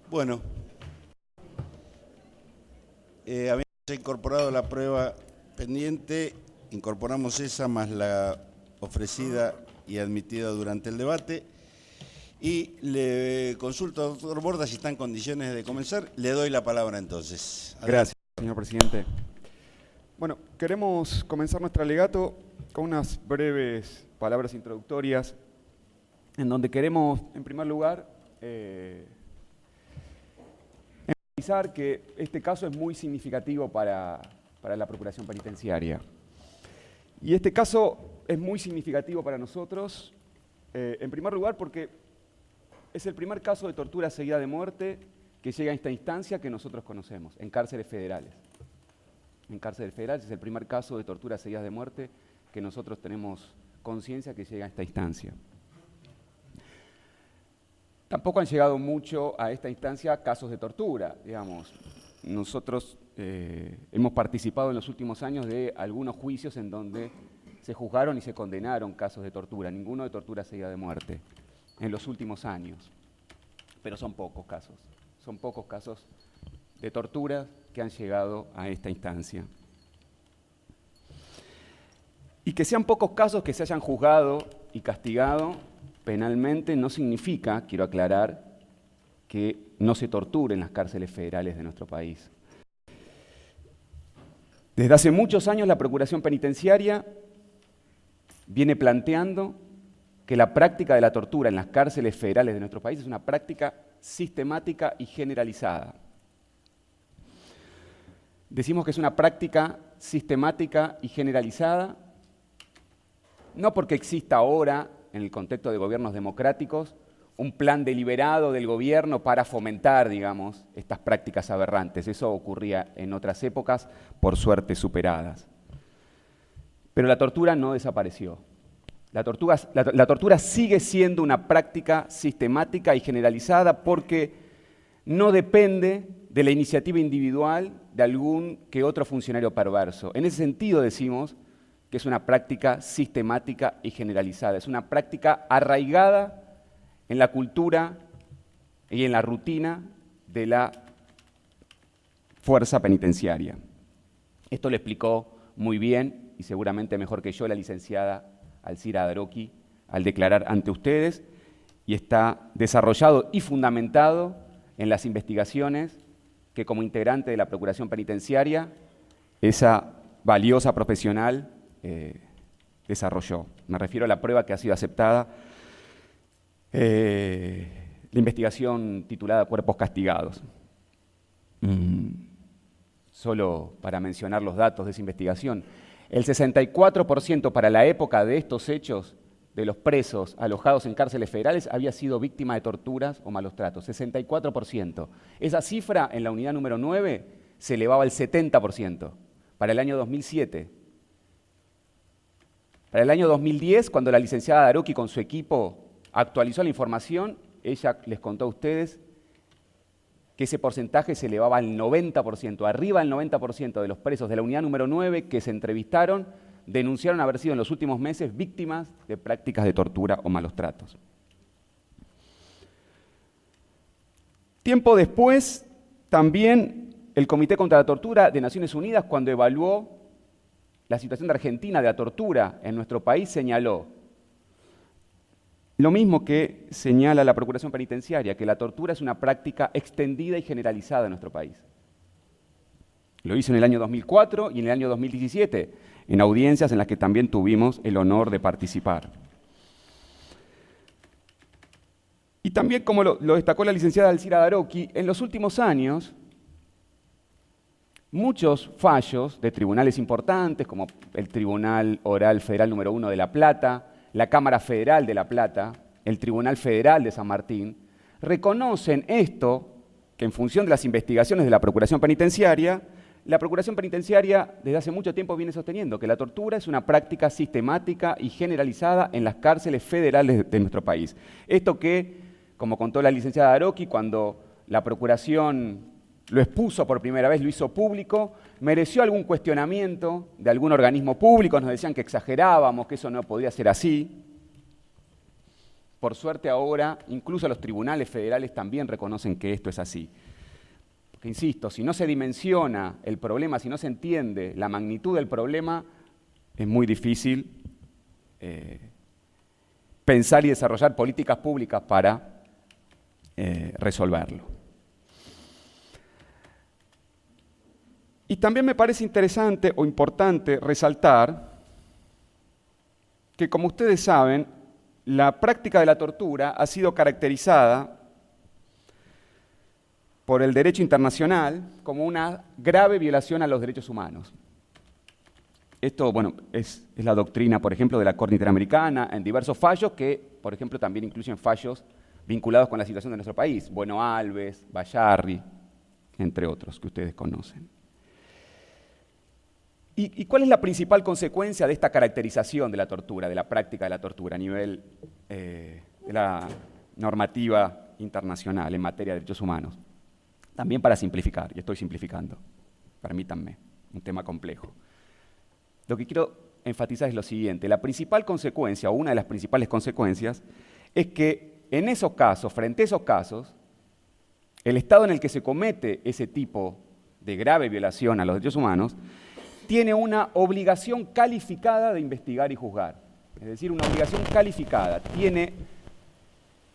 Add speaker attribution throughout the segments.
Speaker 1: Bueno, habíamos incorporado la prueba pendiente, incorporamos esa más la ofrecida y admitida durante el debate. Y le consulto al doctor Borda si está en condiciones de comenzar. Le doy la palabra entonces. Adelante.
Speaker 2: Gracias, señor presidente. Bueno, queremos comenzar nuestro alegato con unas breves palabras introductorias en donde queremos, en primer lugar, enfatizar que este caso es muy significativo para la Procuración Penitenciaria. Y este caso es muy significativo para nosotros, en primer lugar, porque es el primer caso de tortura seguida de muerte que llega a esta instancia que nosotros conocemos, en cárceles federales. En cárceles federales es el primer caso de tortura seguida de muerte que nosotros tenemos conciencia que llega a esta instancia. Tampoco han llegado mucho a esta instancia casos de tortura, digamos. Nosotros hemos participado en los últimos años de algunos juicios en donde se juzgaron y se condenaron casos de tortura, ninguno de tortura seguida de muerte, en los últimos años. Pero son pocos casos de tortura que han llegado a esta instancia. Y que sean pocos casos que se hayan juzgado y castigado penalmente no significa, quiero aclarar, que no se torture en las cárceles federales de nuestro país. Desde hace muchos años la Procuración Penitenciaria viene planteando que la práctica de la tortura en las cárceles federales de nuestro país es una práctica sistemática y generalizada. Decimos que es una práctica sistemática y generalizada, no porque exista ahora, en el contexto de gobiernos democráticos, un plan deliberado del gobierno para fomentar, digamos, estas prácticas aberrantes. Eso ocurría en otras épocas, por suerte superadas. Pero la tortura no desapareció. La tortura sigue siendo una práctica sistemática y generalizada porque no depende de la iniciativa individual de algún que otro funcionario perverso. En ese sentido decimos que es una práctica sistemática y generalizada. Es una práctica arraigada en la cultura y en la rutina de la fuerza penitenciaria. Esto lo explicó muy bien y seguramente mejor que yo la licenciada Alcira Daroqui al declarar ante ustedes, y está desarrollado y fundamentado en las investigaciones que como integrante de la Procuración Penitenciaria esa valiosa profesional desarrolló. Me refiero a la prueba que ha sido aceptada, la investigación titulada Cuerpos Castigados. Solo para mencionar los datos de esa investigación, el 64% para la época de estos hechos de los presos alojados en cárceles federales había sido víctima de torturas o malos tratos, 64%. Esa cifra en la unidad número 9 se elevaba al 70% para el año 2007. Para el año 2010, cuando la licenciada Daroqui con su equipo actualizó la información, ella les contó a ustedes que ese porcentaje se elevaba al 90%, arriba del 90% de los presos de la unidad número 9 que se entrevistaron denunciaron haber sido en los últimos meses víctimas de prácticas de tortura o malos tratos. Tiempo después, también el Comité contra la Tortura de Naciones Unidas, cuando evaluó la situación de Argentina de la tortura en nuestro país, señaló lo mismo que señala la Procuración Penitenciaria, que la tortura es una práctica extendida y generalizada en nuestro país. Lo hizo en el año 2004 y en el año 2017, en audiencias en las que también tuvimos el honor de participar. Y también, como lo destacó la licenciada Alcira Daroqui, en los últimos años, muchos fallos de tribunales importantes, como el Tribunal Oral Federal número 1 de La Plata, la Cámara Federal de La Plata, el Tribunal Federal de San Martín, reconocen esto, que en función de las investigaciones de la Procuración Penitenciaria, la Procuración Penitenciaria desde hace mucho tiempo viene sosteniendo que la tortura es una práctica sistemática y generalizada en las cárceles federales de nuestro país. Esto que, como contó la licenciada Daroqui, cuando la Procuración lo expuso por primera vez, lo hizo público, mereció algún cuestionamiento de algún organismo público, nos decían que exagerábamos, que eso no podía ser así. Por suerte ahora, incluso los tribunales federales también reconocen que esto es así. Porque, insisto, si no se dimensiona el problema, si no se entiende la magnitud del problema, es muy difícil pensar y desarrollar políticas públicas para resolverlo. Y también me parece interesante o importante resaltar que, como ustedes saben, la práctica de la tortura ha sido caracterizada por el derecho internacional como una grave violación a los derechos humanos. Esto, bueno, es la doctrina, por ejemplo, de la Corte Interamericana en diversos fallos que, por ejemplo, también incluyen fallos vinculados con la situación de nuestro país. Bueno Alves, Bayarri, entre otros que ustedes conocen. ¿Y cuál es la principal consecuencia de esta caracterización de la tortura, de la práctica de la tortura a nivel de la normativa internacional en materia de derechos humanos? También para simplificar, y estoy simplificando, permítanme, un tema complejo. Lo que quiero enfatizar es lo siguiente: la principal consecuencia, o una de las principales consecuencias, es que en esos casos, frente a esos casos, el Estado en el que se comete ese tipo de grave violación a los derechos humanos tiene una obligación calificada de investigar y juzgar. Es decir, una obligación calificada. Tiene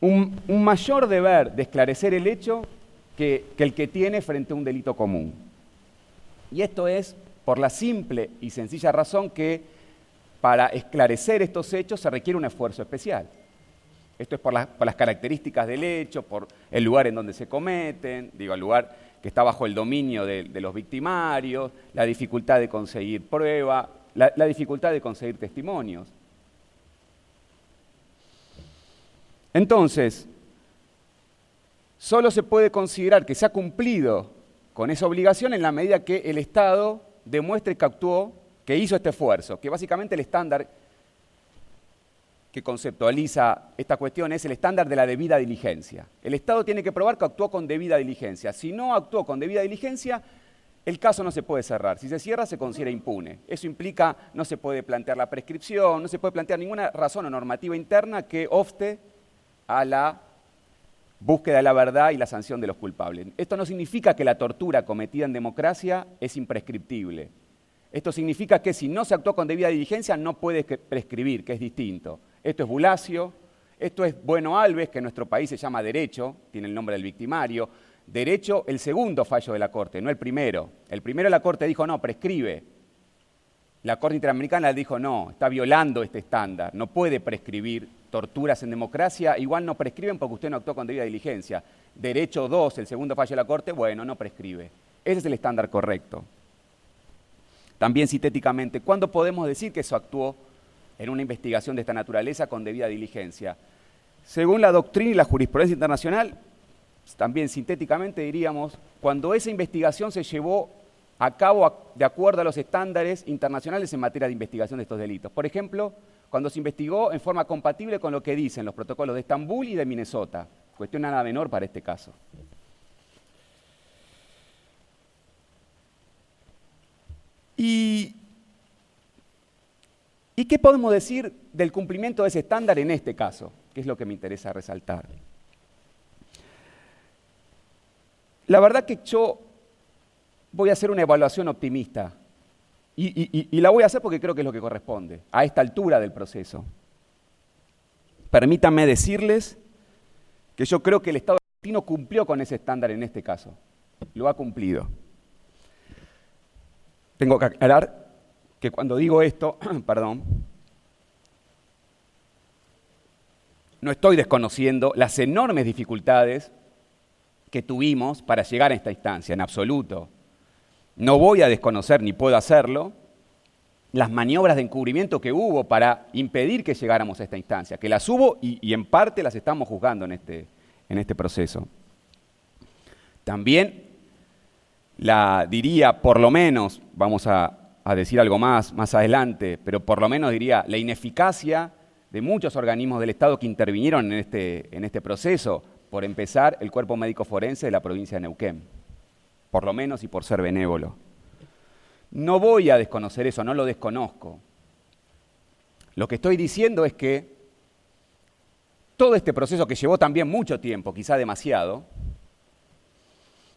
Speaker 2: un mayor deber de esclarecer el hecho que el que tiene frente a un delito común. Y esto es por la simple y sencilla razón que para esclarecer estos hechos se requiere un esfuerzo especial. Esto es por las características del hecho, por el lugar en donde se cometen, el lugar que está bajo el dominio de los victimarios, la dificultad de conseguir prueba, la dificultad de conseguir testimonios. Entonces, solo se puede considerar que se ha cumplido con esa obligación en la medida que el Estado demuestre que actuó, que hizo este esfuerzo, que básicamente el estándar que conceptualiza esta cuestión es el estándar de la debida diligencia. El Estado tiene que probar que actuó con debida diligencia. Si no actuó con debida diligencia, el caso no se puede cerrar. Si se cierra, se considera impune. Eso implica, no se puede plantear la prescripción, no se puede plantear ninguna razón o normativa interna que obste a la búsqueda de la verdad y la sanción de los culpables. Esto no significa que la tortura cometida en democracia es imprescriptible. Esto significa que si no se actuó con debida diligencia no puede prescribir, que es distinto. Esto es Bulacio, esto es Bueno Alves, que en nuestro país se llama derecho, tiene el nombre del victimario. Derecho, el segundo fallo de la Corte, no el primero. El primero la Corte dijo no, prescribe. La Corte Interamericana dijo no, está violando este estándar, no puede prescribir torturas en democracia, igual no prescriben porque usted no actuó con debida diligencia. Derecho 2, el segundo fallo de la Corte, bueno, no prescribe. Ese es el estándar correcto. También sintéticamente, ¿cuándo podemos decir que eso actuó en una investigación de esta naturaleza con debida diligencia? Según la doctrina y la jurisprudencia internacional, también sintéticamente diríamos, cuando esa investigación se llevó a cabo de acuerdo a los estándares internacionales en materia de investigación de estos delitos. Por ejemplo, cuando se investigó en forma compatible con lo que dicen los protocolos de Estambul y de Minnesota. Cuestión nada menor para este caso. ¿Y qué podemos decir del cumplimiento de ese estándar en este caso? Que es lo que me interesa resaltar. La verdad que yo voy a hacer una evaluación optimista. Y la voy a hacer porque creo que es lo que corresponde, a esta altura del proceso. Permítanme decirles que yo creo que el Estado argentino cumplió con ese estándar en este caso. Lo ha cumplido. Tengo que aclarar que cuando digo esto, no estoy desconociendo las enormes dificultades que tuvimos para llegar a esta instancia, en absoluto. No voy a desconocer, ni puedo hacerlo, las maniobras de encubrimiento que hubo para impedir que llegáramos a esta instancia, que las hubo y en parte las estamos juzgando en este proceso. También diría, por lo menos, vamos a decir algo más adelante, pero por lo menos diría la ineficacia de muchos organismos del Estado que intervinieron en este proceso. Por empezar, el Cuerpo Médico Forense de la provincia de Neuquén, por lo menos y por ser benévolo. No voy a desconocer eso, no lo desconozco. Lo que estoy diciendo es que todo este proceso que llevó también mucho tiempo, quizá demasiado,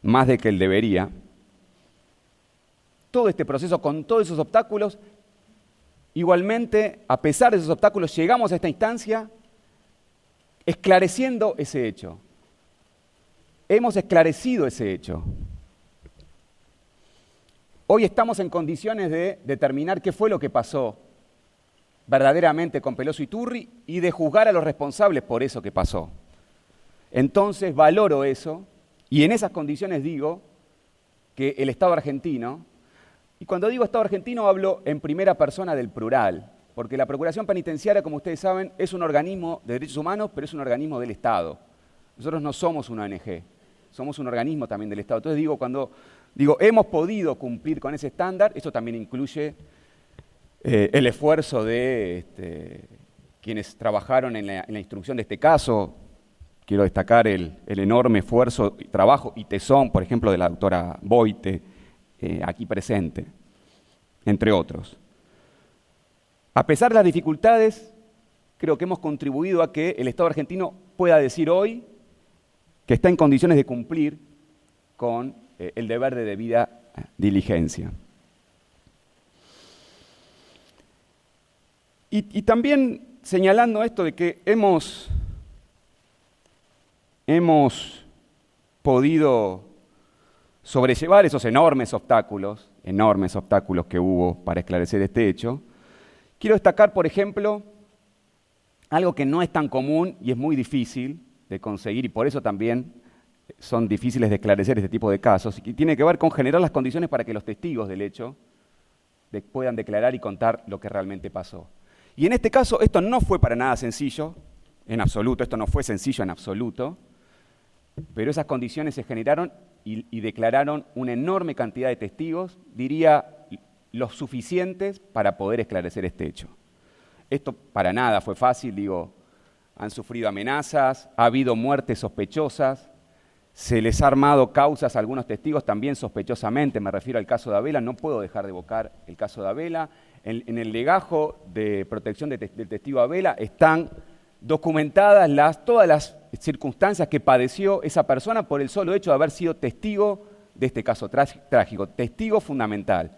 Speaker 2: más de que él debería, todo este proceso con todos esos obstáculos, igualmente, a pesar de esos obstáculos, llegamos a esta instancia esclareciendo ese hecho. Hemos esclarecido ese hecho. Hoy estamos en condiciones de determinar qué fue lo que pasó verdaderamente con Peloso Iturri y de juzgar a los responsables por eso que pasó. Entonces valoro eso y en esas condiciones digo que el Estado argentino, y cuando digo Estado argentino hablo en primera persona del plural, porque la Procuración Penitenciaria, como ustedes saben, es un organismo de derechos humanos, pero es un organismo del Estado. Nosotros no somos una ONG, somos un organismo también del Estado. Entonces cuando digo hemos podido cumplir con ese estándar, eso también incluye el esfuerzo de quienes trabajaron en la instrucción de este caso. Quiero destacar el enorme esfuerzo, trabajo y tesón, por ejemplo, de la doctora Boite, aquí presente, entre otros. A pesar de las dificultades, creo que hemos contribuido a que el Estado argentino pueda decir hoy que está en condiciones de cumplir con el deber de debida diligencia. Y también señalando esto de que hemos podido sobrellevar esos enormes obstáculos que hubo para esclarecer este hecho, quiero destacar, por ejemplo, algo que no es tan común y es muy difícil de conseguir, y por eso también son difíciles de esclarecer este tipo de casos, y tiene que ver con generar las condiciones para que los testigos del hecho puedan declarar y contar lo que realmente pasó. Y en este caso esto no fue para nada sencillo, en absoluto, esto no fue sencillo en absoluto, pero esas condiciones se generaron y declararon una enorme cantidad de testigos, diría los suficientes para poder esclarecer este hecho. Esto para nada fue fácil, han sufrido amenazas, ha habido muertes sospechosas, se les ha armado causas a algunos testigos también sospechosamente, me refiero al caso de Abela, no puedo dejar de evocar el caso de Abela. En el legajo de protección del testigo Abela están documentadas todas las circunstancias que padeció esa persona por el solo hecho de haber sido testigo de este caso trágico, testigo fundamental.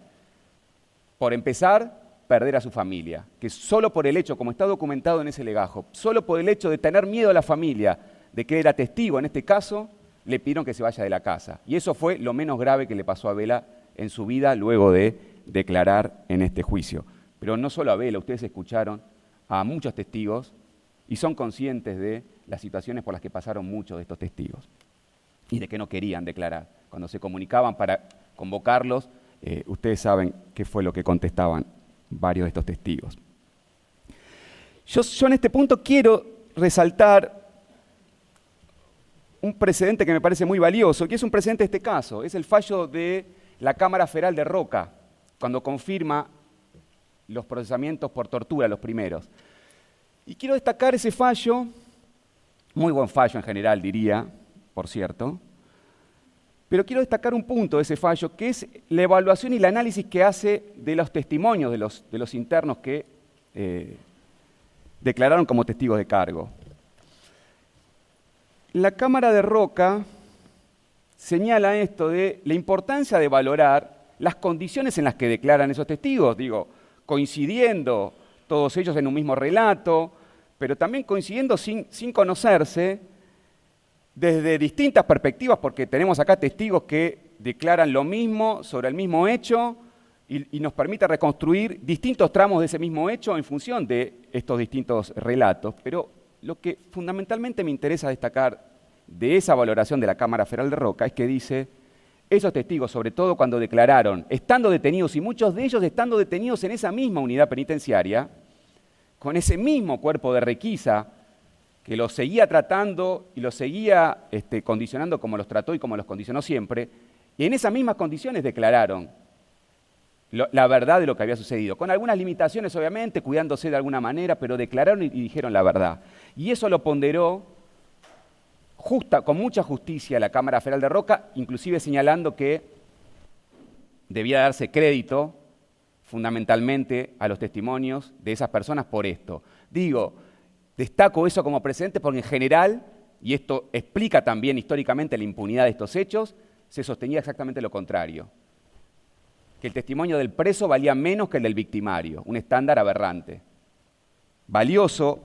Speaker 2: Por empezar, perder a su familia, que solo por el hecho, como está documentado en ese legajo, solo por el hecho de tener miedo a la familia de que era testigo en este caso, le pidieron que se vaya de la casa. Y eso fue lo menos grave que le pasó a Abela en su vida luego de declarar en este juicio. Pero no solo a Abela, ustedes escucharon a muchos testigos y son conscientes de las situaciones por las que pasaron muchos de estos testigos y de que no querían declarar. Cuando se comunicaban para convocarlos, ustedes saben qué fue lo que contestaban varios de estos testigos. Yo en este punto quiero resaltar un precedente que me parece muy valioso, que es un precedente de este caso, es el fallo de la Cámara Federal de Roca, cuando confirma los procesamientos por tortura, los primeros. Y quiero destacar ese fallo, muy buen fallo en general diría, por cierto, pero quiero destacar un punto de ese fallo, que es la evaluación y el análisis que hace de los testimonios de los internos que declararon como testigos de cargo. La Cámara de Roca señala esto de la importancia de valorar las condiciones en las que declaran esos testigos, coincidiendo todos ellos en un mismo relato, pero también coincidiendo sin conocerse desde distintas perspectivas, porque tenemos acá testigos que declaran lo mismo sobre el mismo hecho y nos permite reconstruir distintos tramos de ese mismo hecho en función de estos distintos relatos. Pero lo que fundamentalmente me interesa destacar de esa valoración de la Cámara Federal de Roca es que dice, esos testigos, sobre todo cuando declararon, estando detenidos, y muchos de ellos estando detenidos en esa misma unidad penitenciaria, con ese mismo cuerpo de requisa que los seguía tratando y los seguía condicionando como los trató y como los condicionó siempre, y en esas mismas condiciones declararon la verdad de lo que había sucedido, con algunas limitaciones obviamente, cuidándose de alguna manera, pero declararon y dijeron la verdad. Y eso lo ponderó con mucha justicia la Cámara Federal de Roca, inclusive señalando que debía darse crédito fundamentalmente a los testimonios de esas personas por esto. Destaco eso como precedente porque en general, y esto explica también históricamente la impunidad de estos hechos, se sostenía exactamente lo contrario. Que el testimonio del preso valía menos que el del victimario, un estándar aberrante. Valiosa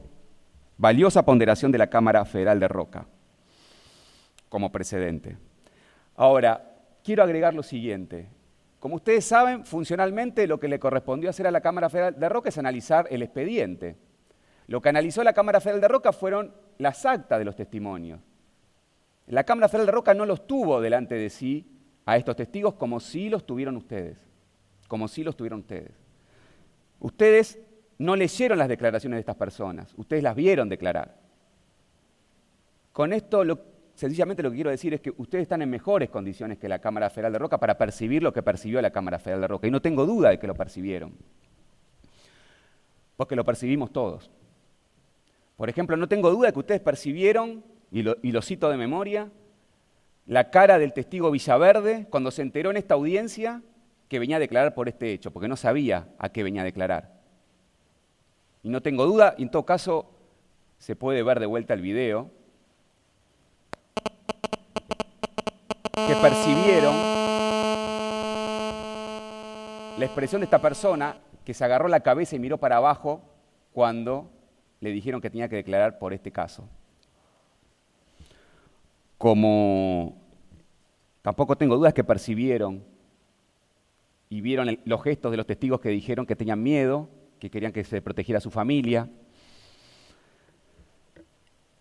Speaker 2: ponderación de la Cámara Federal de Roca, como precedente. Ahora, quiero agregar lo siguiente. Como ustedes saben, funcionalmente lo que le correspondió hacer a la Cámara Federal de Roca es analizar el expediente. Lo que analizó la Cámara Federal de Roca fueron las actas de los testimonios. La Cámara Federal de Roca no los tuvo delante de sí a estos testigos como sí los tuvieron ustedes. Como sí los tuvieron ustedes. Ustedes no leyeron las declaraciones de estas personas, ustedes las vieron declarar. Con esto, sencillamente lo que quiero decir es que ustedes están en mejores condiciones que la Cámara Federal de Roca para percibir lo que percibió la Cámara Federal de Roca. Y no tengo duda de que lo percibieron, porque lo percibimos todos. Por ejemplo, no tengo duda de que ustedes percibieron, y lo cito de memoria, la cara del testigo Villaverde cuando se enteró en esta audiencia que venía a declarar por este hecho, porque no sabía a qué venía a declarar. Y no tengo duda, y en todo caso se puede ver de vuelta el video, que percibieron la expresión de esta persona que se agarró la cabeza y miró para abajo cuando le dijeron que tenía que declarar por este caso. Como tampoco tengo dudas que percibieron y vieron los gestos de los testigos que dijeron que tenían miedo, que querían que se protegiera a su familia.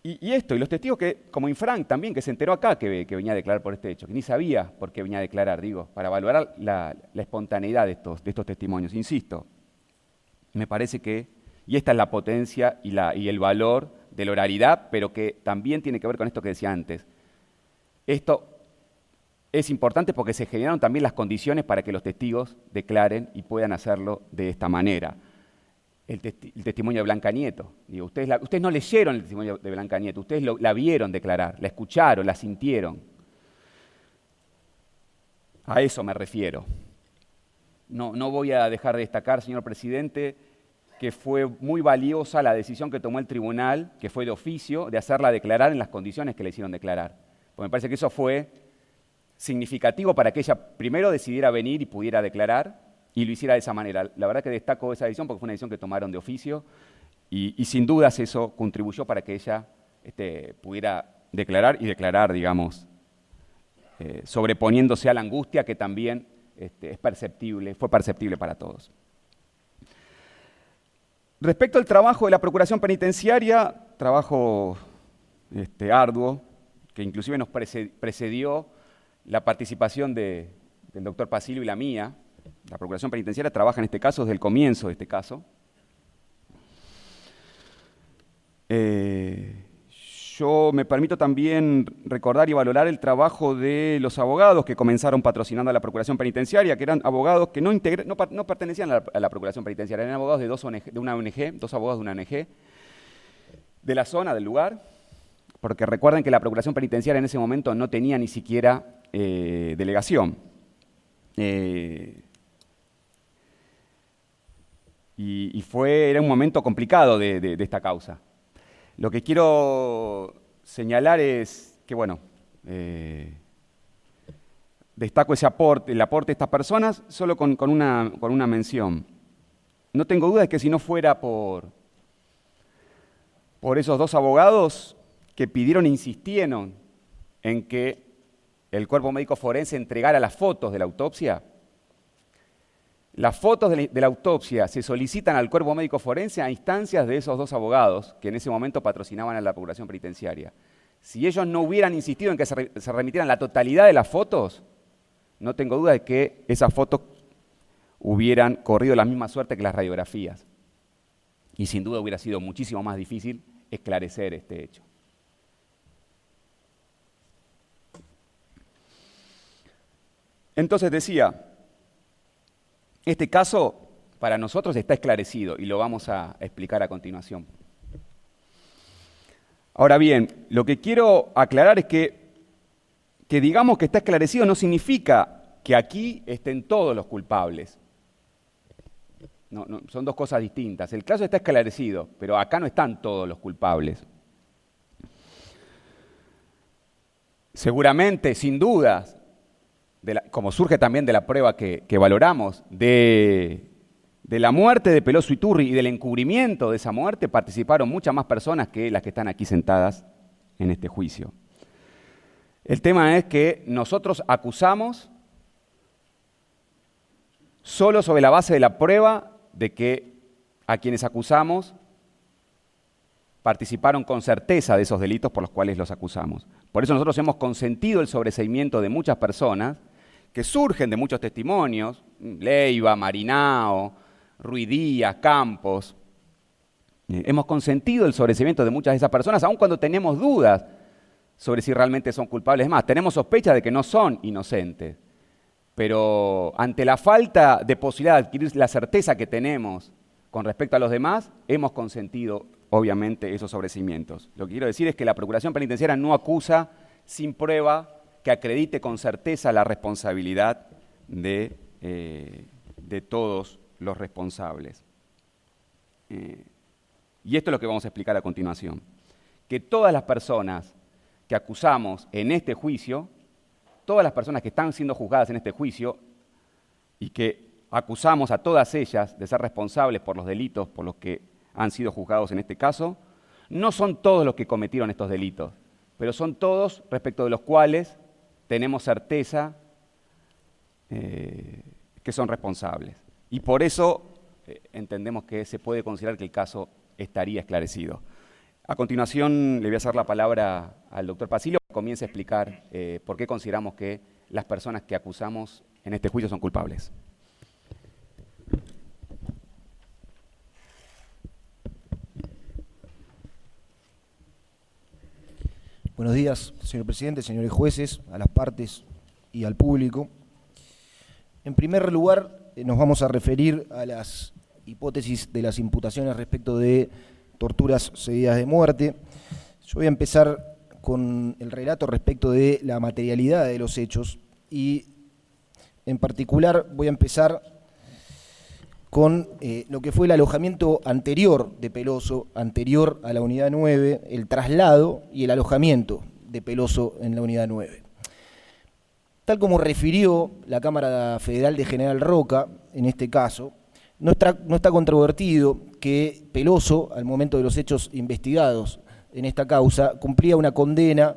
Speaker 2: Y los testigos que, como Infranc también, que se enteró acá que venía a declarar por este hecho, que ni sabía por qué venía a declarar, para valorar la espontaneidad de estos testimonios. Insisto, me parece que, y esta es la potencia y el valor de la oralidad, pero que también tiene que ver con esto que decía antes. Esto es importante porque se generaron también las condiciones para que los testigos declaren y puedan hacerlo de esta manera. El testimonio de Blanca Nieto. Ustedes no leyeron el testimonio de Blanca Nieto, ustedes la vieron declarar, la escucharon, la sintieron. A eso me refiero. No voy a dejar de destacar, señor presidente, que fue muy valiosa la decisión que tomó el tribunal, que fue de oficio, de hacerla declarar en las condiciones que le hicieron declarar. Porque me parece que eso fue significativo para que ella primero decidiera venir y pudiera declarar, y lo hiciera de esa manera. La verdad que destaco esa decisión porque fue una decisión que tomaron de oficio y sin dudas eso contribuyó para que ella pudiera declarar y declarar, digamos, sobreponiéndose a la angustia que también fue perceptible para todos. Respecto al trabajo de la Procuración Penitenciaria, trabajo arduo, que inclusive nos precedió la participación del doctor Pasilio y la mía. La Procuración Penitenciaria trabaja en este caso desde el comienzo de este caso. Yo me permito también recordar y valorar el trabajo de los abogados que comenzaron patrocinando a la Procuración Penitenciaria, que eran abogados que no pertenecían a la Procuración Penitenciaria, eran abogados de dos abogados de una ONG, de la zona, del lugar, porque recuerden que la Procuración Penitenciaria en ese momento no tenía ni siquiera delegación. Era un momento complicado de esta causa. Lo que quiero señalar es que, destaco el aporte de estas personas solo con una mención. No tengo duda de que si no fuera por esos dos abogados que pidieron e insistieron en que el cuerpo médico forense entregara las fotos de la autopsia. Las fotos de la autopsia se solicitan al cuerpo médico forense a instancias de esos dos abogados que en ese momento patrocinaban a la Procuración Penitenciaria. Si ellos no hubieran insistido en que se remitieran la totalidad de las fotos, no tengo duda de que esas fotos hubieran corrido la misma suerte que las radiografías. Y sin duda hubiera sido muchísimo más difícil esclarecer este hecho. Entonces decía, este caso para nosotros está esclarecido y lo vamos a explicar a continuación. Ahora bien, lo que quiero aclarar es que digamos que está esclarecido no significa que aquí estén todos los culpables. son dos cosas distintas. El caso está esclarecido, pero acá no están todos los culpables. Seguramente, sin dudas, como surge también de la prueba que valoramos, de la muerte de Peloso Iturri y del encubrimiento de esa muerte, participaron muchas más personas que las que están aquí sentadas en este juicio. El tema es que nosotros acusamos solo sobre la base de la prueba de que a quienes acusamos participaron con certeza de esos delitos por los cuales los acusamos. Por eso nosotros hemos consentido el sobreseimiento de muchas personas que surgen de muchos testimonios, Leiva, Marinao, Ruiz Díaz, Campos. Hemos consentido el sobreseimiento de muchas de esas personas, aun cuando tenemos dudas sobre si realmente son culpables. Es más, tenemos sospecha de que no son inocentes. Pero ante la falta de posibilidad de adquirir la certeza que tenemos con respecto a los demás, hemos consentido, obviamente, esos sobreseimientos. Lo que quiero decir es que la Procuración Penitenciaria no acusa sin prueba que acredite con certeza la responsabilidad de todos los responsables. Y esto es lo que vamos a explicar a continuación. Que todas las personas que acusamos en este juicio, todas las personas que están siendo juzgadas en este juicio y que acusamos a todas ellas de ser responsables por los delitos por los que han sido juzgados en este caso, no son todos los que cometieron estos delitos, pero son todos respecto de los cuales tenemos certeza que son responsables. Y por eso entendemos que se puede considerar que el caso estaría esclarecido. A continuación le voy a hacer la palabra al doctor Pasilio que comience a explicar por qué consideramos que las personas que acusamos en este juicio son culpables.
Speaker 3: Buenos días, señor presidente, señores jueces, a las partes y al público. En primer lugar, nos vamos a referir a las hipótesis de las imputaciones respecto de torturas seguidas de muerte. Yo voy a empezar con el relato respecto de la materialidad de los hechos y en particular voy a empezar con lo que fue el alojamiento anterior de Peloso, anterior a la unidad 9, el traslado y el alojamiento de Peloso en la unidad 9. Tal como refirió la Cámara Federal de General Roca, en este caso, no está controvertido que Peloso, al momento de los hechos investigados en esta causa, cumplía una condena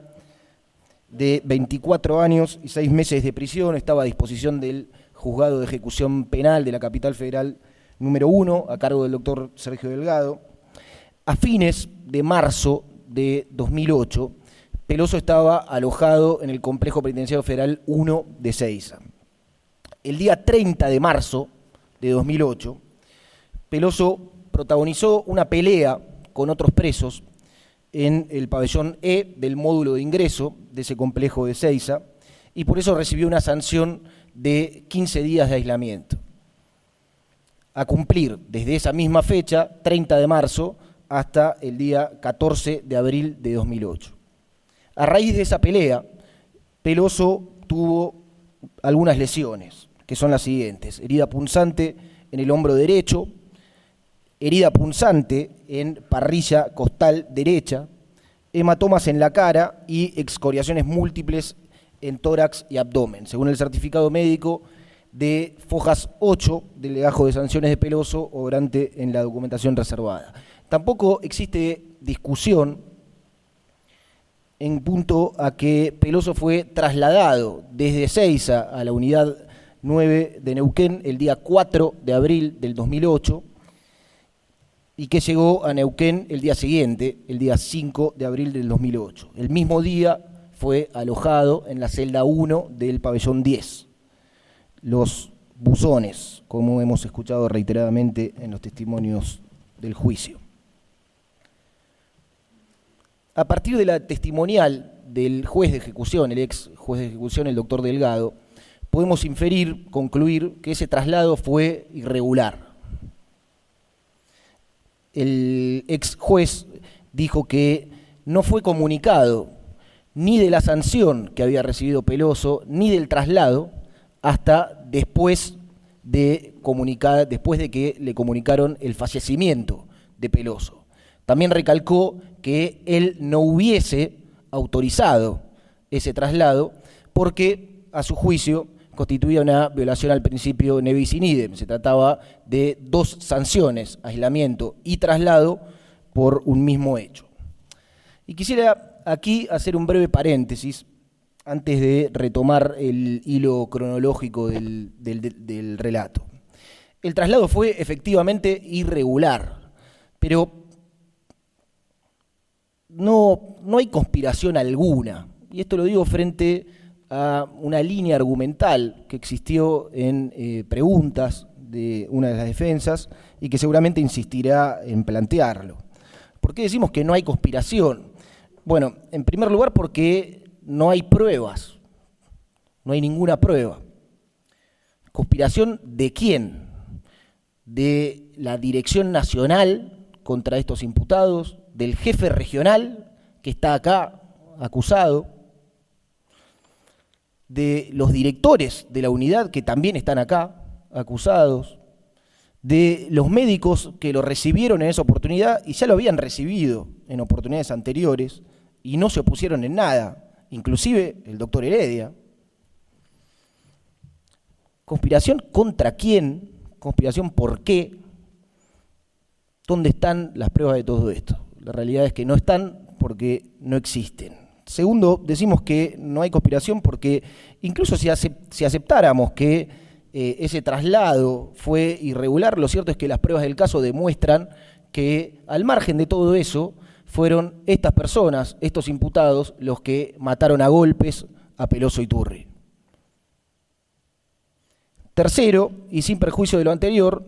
Speaker 3: de 24 años y 6 meses de prisión, estaba a disposición del Juzgado de Ejecución Penal de la Capital Federal número 1, a cargo del doctor Sergio Delgado. A fines de marzo de 2008, Peloso estaba alojado en el Complejo Penitenciario Federal 1 de Ezeiza. El día 30 de marzo de 2008, Peloso protagonizó una pelea con otros presos en el pabellón E del módulo de ingreso de ese complejo de Ezeiza y por eso recibió una sanción de 15 días de aislamiento, a cumplir desde esa misma fecha, 30 de marzo, hasta el día 14 de abril de 2008. A raíz de esa pelea, Peloso tuvo algunas lesiones, que son las siguientes: herida punzante en el hombro derecho, herida punzante en parrilla costal derecha, hematomas en la cara y excoriaciones múltiples en tórax y abdomen, según el certificado médico de Fojas 8 del legajo de sanciones de Peloso, obrante en la documentación reservada. Tampoco existe discusión en punto a que Peloso fue trasladado desde Ezeiza a la unidad 9 de Neuquén el día 4 de abril del 2008 y que llegó a Neuquén el día siguiente, el día 5 de abril del 2008. El mismo día fue alojado en la celda 1 del pabellón 10. Los buzones, como hemos escuchado reiteradamente en los testimonios del juicio. A partir de la testimonial del juez de ejecución, el ex juez de ejecución, el doctor Delgado, podemos concluir que ese traslado fue irregular. El ex juez dijo que no fue comunicado ni de la sanción que había recibido Peloso, ni del traslado, hasta después después de que le comunicaron el fallecimiento de Peloso. También recalcó que él no hubiese autorizado ese traslado porque, a su juicio, constituía una violación al principio ne bis in idem. Se trataba de dos sanciones, aislamiento y traslado, por un mismo hecho. Y quisiera aquí hacer un breve paréntesis antes de retomar el hilo cronológico del relato. El traslado fue efectivamente irregular, pero no hay conspiración alguna. Y esto lo digo frente a una línea argumental que existió en preguntas de una de las defensas y que seguramente insistirá en plantearlo. ¿Por qué decimos que no hay conspiración? Bueno, en primer lugar porque no hay pruebas, no hay ninguna prueba. ¿Conspiración de quién? ¿De la Dirección Nacional contra estos imputados? ¿Del jefe regional que está acá acusado? ¿De los directores de la unidad que también están acá acusados? ¿De los médicos que lo recibieron en esa oportunidad y ya lo habían recibido en oportunidades anteriores y no se opusieron en nada, inclusive el doctor Heredia? ¿Conspiración contra quién? ¿Conspiración por qué? ¿Dónde están las pruebas de todo esto? La realidad es que no están porque no existen. Segundo, decimos que no hay conspiración porque incluso si aceptáramos que ese traslado fue irregular, lo cierto es que las pruebas del caso demuestran que al margen de todo eso fueron estas personas, estos imputados, los que mataron a golpes a Peloso Iturri. Tercero, y sin perjuicio de lo anterior,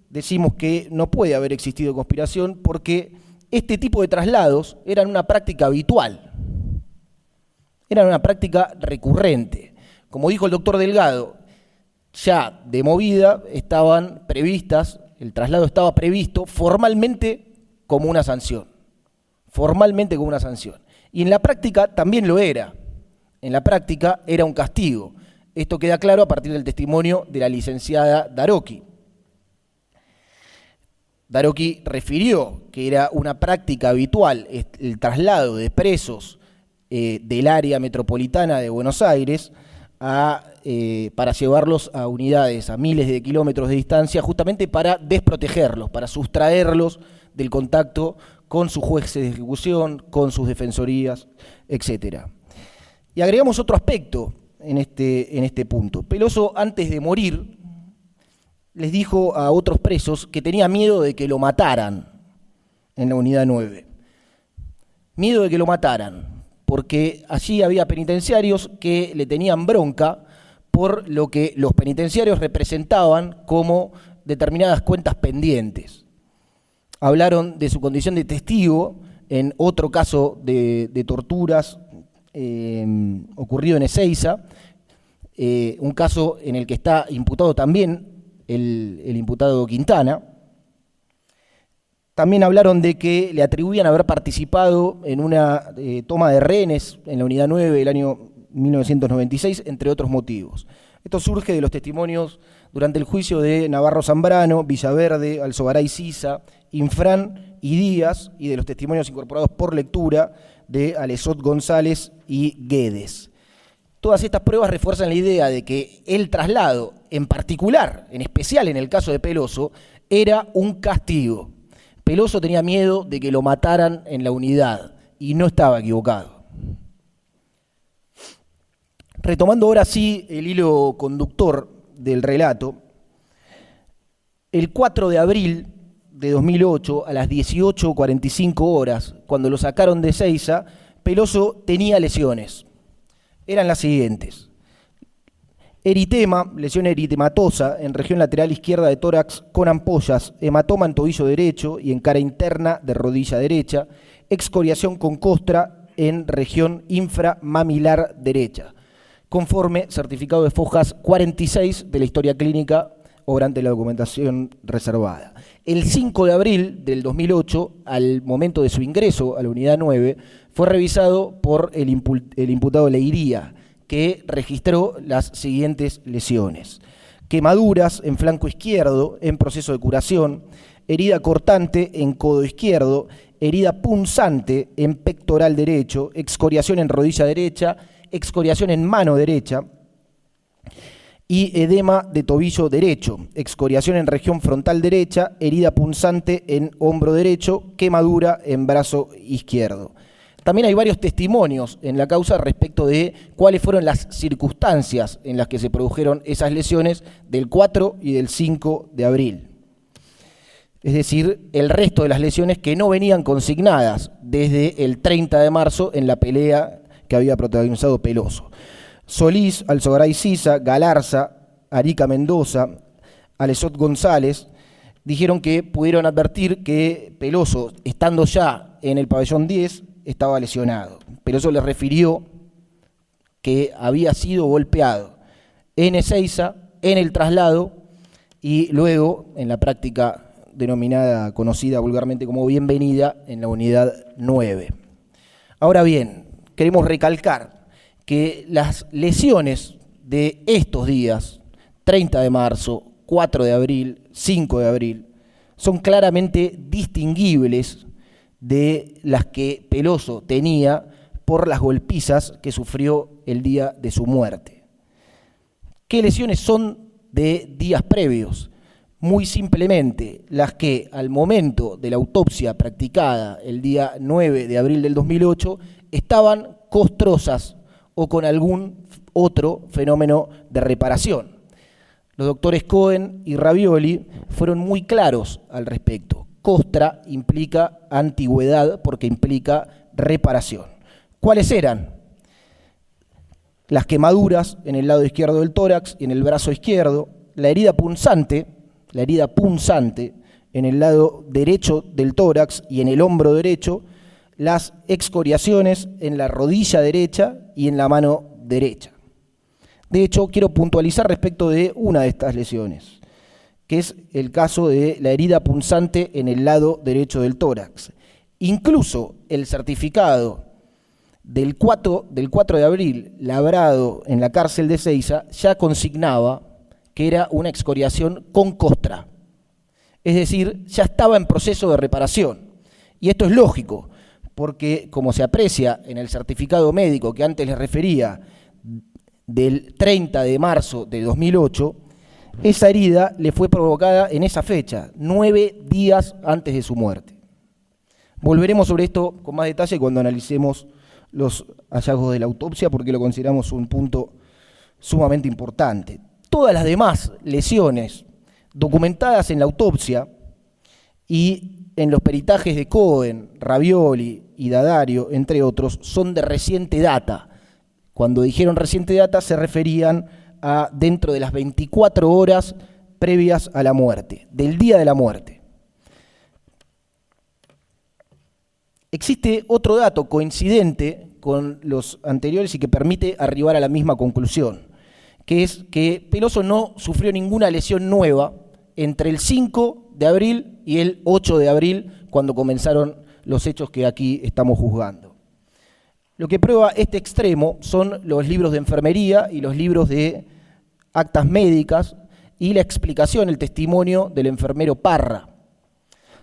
Speaker 3: decimos que no puede haber existido conspiración porque este tipo de traslados eran una práctica habitual, eran una práctica recurrente. Como dijo el doctor Delgado, ya de movida estaban previstas, el traslado estaba previsto formalmente como una sanción. Formalmente como una sanción. Y en la práctica también lo era. En la práctica era un castigo. Esto queda claro a partir del testimonio de la licenciada Daroqui. Daroqui refirió que era una práctica habitual el traslado de presos del área metropolitana de Buenos Aires para llevarlos a unidades a miles de kilómetros de distancia, justamente para desprotegerlos, para sustraerlos del contacto con sus jueces de ejecución, con sus defensorías, etc. Y agregamos otro aspecto en este punto. Peloso, antes de morir, les dijo a otros presos que tenía miedo de que lo mataran en la unidad 9. Miedo de que lo mataran, porque allí había penitenciarios que le tenían bronca por lo que los penitenciarios representaban como determinadas cuentas pendientes. Hablaron de su condición de testigo en otro caso de torturas ocurrido en Ezeiza, un caso en el que está imputado también el imputado Quintana. También hablaron de que le atribuían haber participado en una toma de rehenes en la unidad 9 del año 1996, entre otros motivos. Esto surge de los testimonios durante el juicio de Navarro Zambrano, Villaverde, Alzogaray Sisa, Infran y Díaz, y de los testimonios incorporados por lectura de Alesot González y Guedes. Todas estas pruebas refuerzan la idea de que el traslado, en particular, en especial en el caso de Peloso, era un castigo. Peloso tenía miedo de que lo mataran en la unidad y no estaba equivocado. Retomando ahora sí el hilo conductor del relato, el 4 de abril de 2008, a las 18:45 horas, cuando lo sacaron de Ezeiza, Peloso tenía lesiones. Eran las siguientes: eritema, lesión eritematosa en región lateral izquierda de tórax con ampollas, hematoma en tobillo derecho y en cara interna de rodilla derecha, excoriación con costra en región inframamilar derecha, conforme certificado de Fojas 46 de la historia clínica obrante la documentación reservada. El 5 de abril del 2008, al momento de su ingreso a la unidad 9, fue revisado por el imputado Leiría, que registró las siguientes lesiones: quemaduras en flanco izquierdo en proceso de curación, herida cortante en codo izquierdo, herida punzante en pectoral derecho, excoriación en rodilla derecha, excoriación en mano derecha y edema de tobillo derecho, excoriación en región frontal derecha, herida punzante en hombro derecho, quemadura en brazo izquierdo. También hay varios testimonios en la causa respecto de cuáles fueron las circunstancias en las que se produjeron esas lesiones del 4 y del 5 de abril. Es decir, el resto de las lesiones que no venían consignadas desde el 30 de marzo en la pelea que había protagonizado Peloso. Solís, Alzogaray Sisa, Galarza, Arica Mendoza, Alesot González dijeron que pudieron advertir que Peloso, estando ya en el pabellón 10, estaba lesionado. Peloso les refirió que había sido golpeado en Ezeiza, en el traslado y luego en la práctica denominada, conocida vulgarmente como bienvenida, en la unidad 9. Ahora bien, queremos recalcar que las lesiones de estos días, 30 de marzo, 4 de abril, 5 de abril, son claramente distinguibles de las que Peloso tenía por las golpizas que sufrió el día de su muerte. ¿Qué lesiones son de días previos? Muy simplemente las que al momento de la autopsia practicada el día 9 de abril del 2008 estaban costrosas o con algún otro fenómeno de reparación. Los doctores Cohen y Ravioli fueron muy claros al respecto. Costra implica antigüedad porque implica reparación. ¿Cuáles eran? Las quemaduras en el lado izquierdo del tórax y en el brazo izquierdo, la herida punzante en el lado derecho del tórax y en el hombro derecho, las excoriaciones en la rodilla derecha y en la mano derecha. De hecho, quiero puntualizar respecto de una de estas lesiones, que es el caso de la herida punzante en el lado derecho del tórax. Incluso el certificado del 4 de abril, labrado en la cárcel de Ezeiza, ya consignaba que era una excoriación con costra. Es decir, ya estaba en proceso de reparación. Y esto es lógico, porque como se aprecia en el certificado médico que antes les refería, del 30 de marzo de 2008, esa herida le fue provocada en esa fecha, 9 días antes de su muerte. Volveremos sobre esto con más detalle cuando analicemos los hallazgos de la autopsia, porque lo consideramos un punto sumamente importante. Todas las demás lesiones documentadas en la autopsia y en los peritajes de Cohen, Ravioli y D'Addario, entre otros, son de reciente data. Cuando dijeron reciente data se referían a dentro de las 24 horas previas a la muerte, del día de la muerte. Existe otro dato coincidente con los anteriores y que permite arribar a la misma conclusión, que es que Peloso no sufrió ninguna lesión nueva entre el 5 de abril y el 8 de abril, cuando comenzaron los hechos que aquí estamos juzgando. Lo que prueba este extremo son los libros de enfermería y los libros de actas médicas y la explicación, el testimonio del enfermero Parra.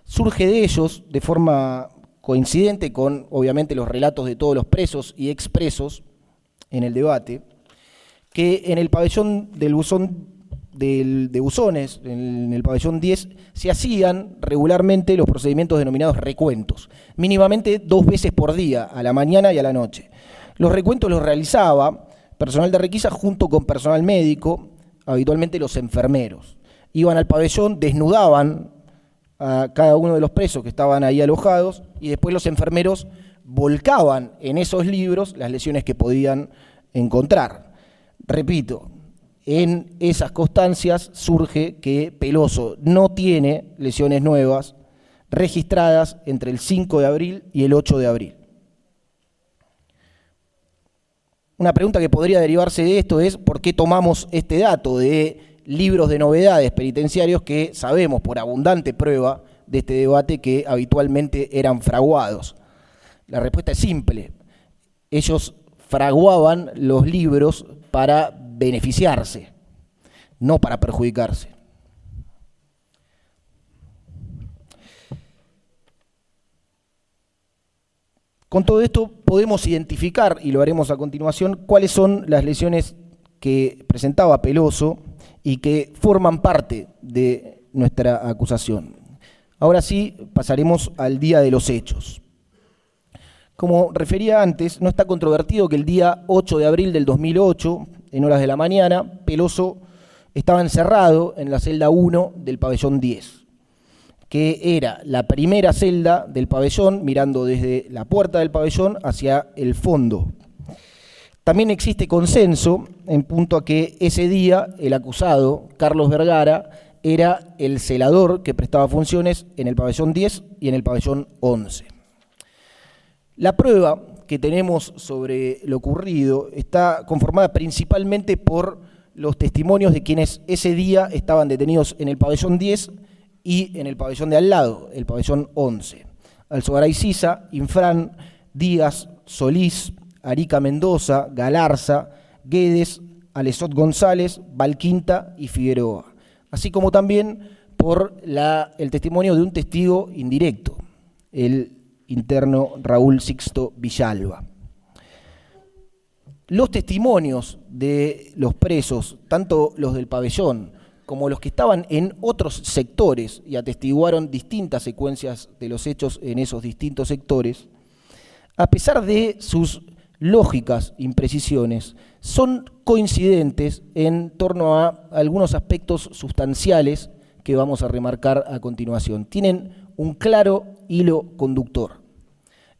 Speaker 3: Surge de ellos, de forma coincidente con, obviamente, los relatos de todos los presos y expresos en el debate, que en el pabellón del buzón de buzones, en el pabellón 10, se hacían regularmente los procedimientos denominados recuentos, mínimamente 2 veces por día, a la mañana y a la noche. Los recuentos los realizaba personal de requisa junto con personal médico, habitualmente los enfermeros. Iban al pabellón, desnudaban a cada uno de los presos que estaban ahí alojados y después los enfermeros volcaban en esos libros las lesiones que podían encontrar. Repito, en esas constancias surge que Peloso no tiene lesiones nuevas registradas entre el 5 de abril y el 8 de abril. Una pregunta que podría derivarse de esto es ¿por qué tomamos este dato de libros de novedades penitenciarios que sabemos por abundante prueba de este debate que habitualmente eran fraguados? La respuesta es simple. Ellos fraguaban los libros para beneficiarse. no para perjudicarse. Con todo esto podemos identificar, y lo haremos a continuación, cuáles son las lesiones que presentaba Peloso y que forman parte de nuestra acusación. Ahora sí, pasaremos al día de los hechos. Como refería antes, no está controvertido que el día 8 de abril del 2008, en horas de la mañana, Peloso estaba encerrado en la celda 1 del pabellón 10. Que era la primera celda del pabellón, mirando desde la puerta del pabellón hacia el fondo. También existe consenso en punto a que ese día el acusado, Carlos Vergara, era el celador que prestaba funciones en el pabellón 10 y en el pabellón 11. La prueba que tenemos sobre lo ocurrido está conformada principalmente por los testimonios de quienes ese día estaban detenidos en el pabellón 10 y en el pabellón de al lado, el pabellón 11. Alzogaray Sisa, Infran, Díaz, Solís, Arica Mendoza, Galarza, Guedes, Alesot González, Valquinta y Figueroa. Así como también por el testimonio de un testigo indirecto, el interno Raúl Sixto Villalba. Los testimonios de los presos, tanto los del pabellón como los que estaban en otros sectores y atestiguaron distintas secuencias de los hechos en esos distintos sectores, a pesar de sus lógicas imprecisiones, son coincidentes en torno a algunos aspectos sustanciales que vamos a remarcar a continuación. Tienen un claro hilo conductor.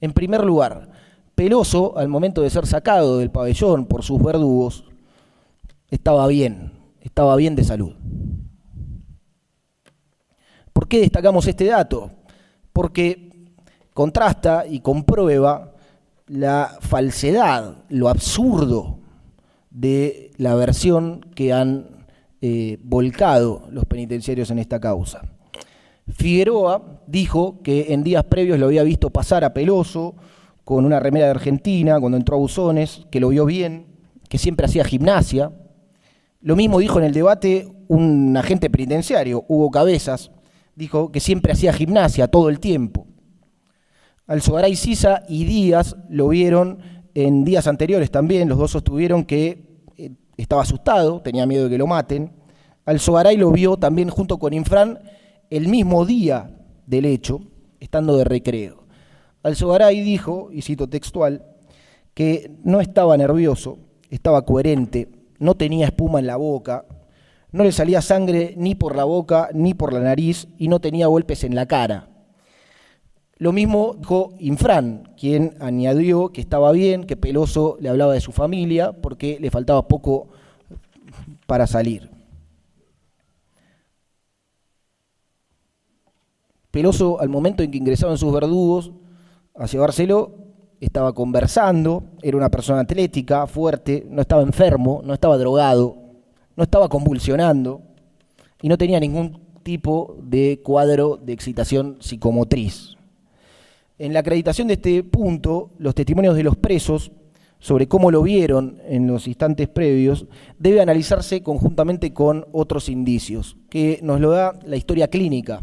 Speaker 3: En primer lugar, Peloso, al momento de ser sacado del pabellón por sus verdugos, estaba bien de salud. ¿Por qué destacamos este dato? Porque contrasta y comprueba la falsedad, lo absurdo de la versión que han volcado los penitenciarios en esta causa. Figueroa dijo que en días previos lo había visto pasar a Peloso con una remera de Argentina cuando entró a Buzones, que lo vio bien, que siempre hacía gimnasia. Lo mismo dijo en el debate un agente penitenciario, Hugo Cabezas, dijo que siempre hacía gimnasia todo el tiempo. Alzogaray Sisa y Díaz lo vieron en días anteriores también, los dos sostuvieron que estaba asustado, tenía miedo de que lo maten. Alzogaray lo vio también junto con Infran el mismo día del hecho, estando de recreo. Alzogaray dijo, y cito textual, que no estaba nervioso, estaba coherente, no tenía espuma en la boca, no le salía sangre ni por la boca ni por la nariz y no tenía golpes en la cara. Lo mismo dijo Infran, quien añadió que estaba bien, que Peloso le hablaba de su familia porque le faltaba poco para salir. Peloso, al momento en que ingresaron sus verdugos a llevárselo, estaba conversando, era una persona atlética, fuerte, no estaba enfermo, no estaba drogado, no estaba convulsionando y no tenía ningún tipo de cuadro de excitación psicomotriz. En la acreditación de este punto, los testimonios de los presos sobre cómo lo vieron en los instantes previos debe analizarse conjuntamente con otros indicios, que nos lo da la historia clínica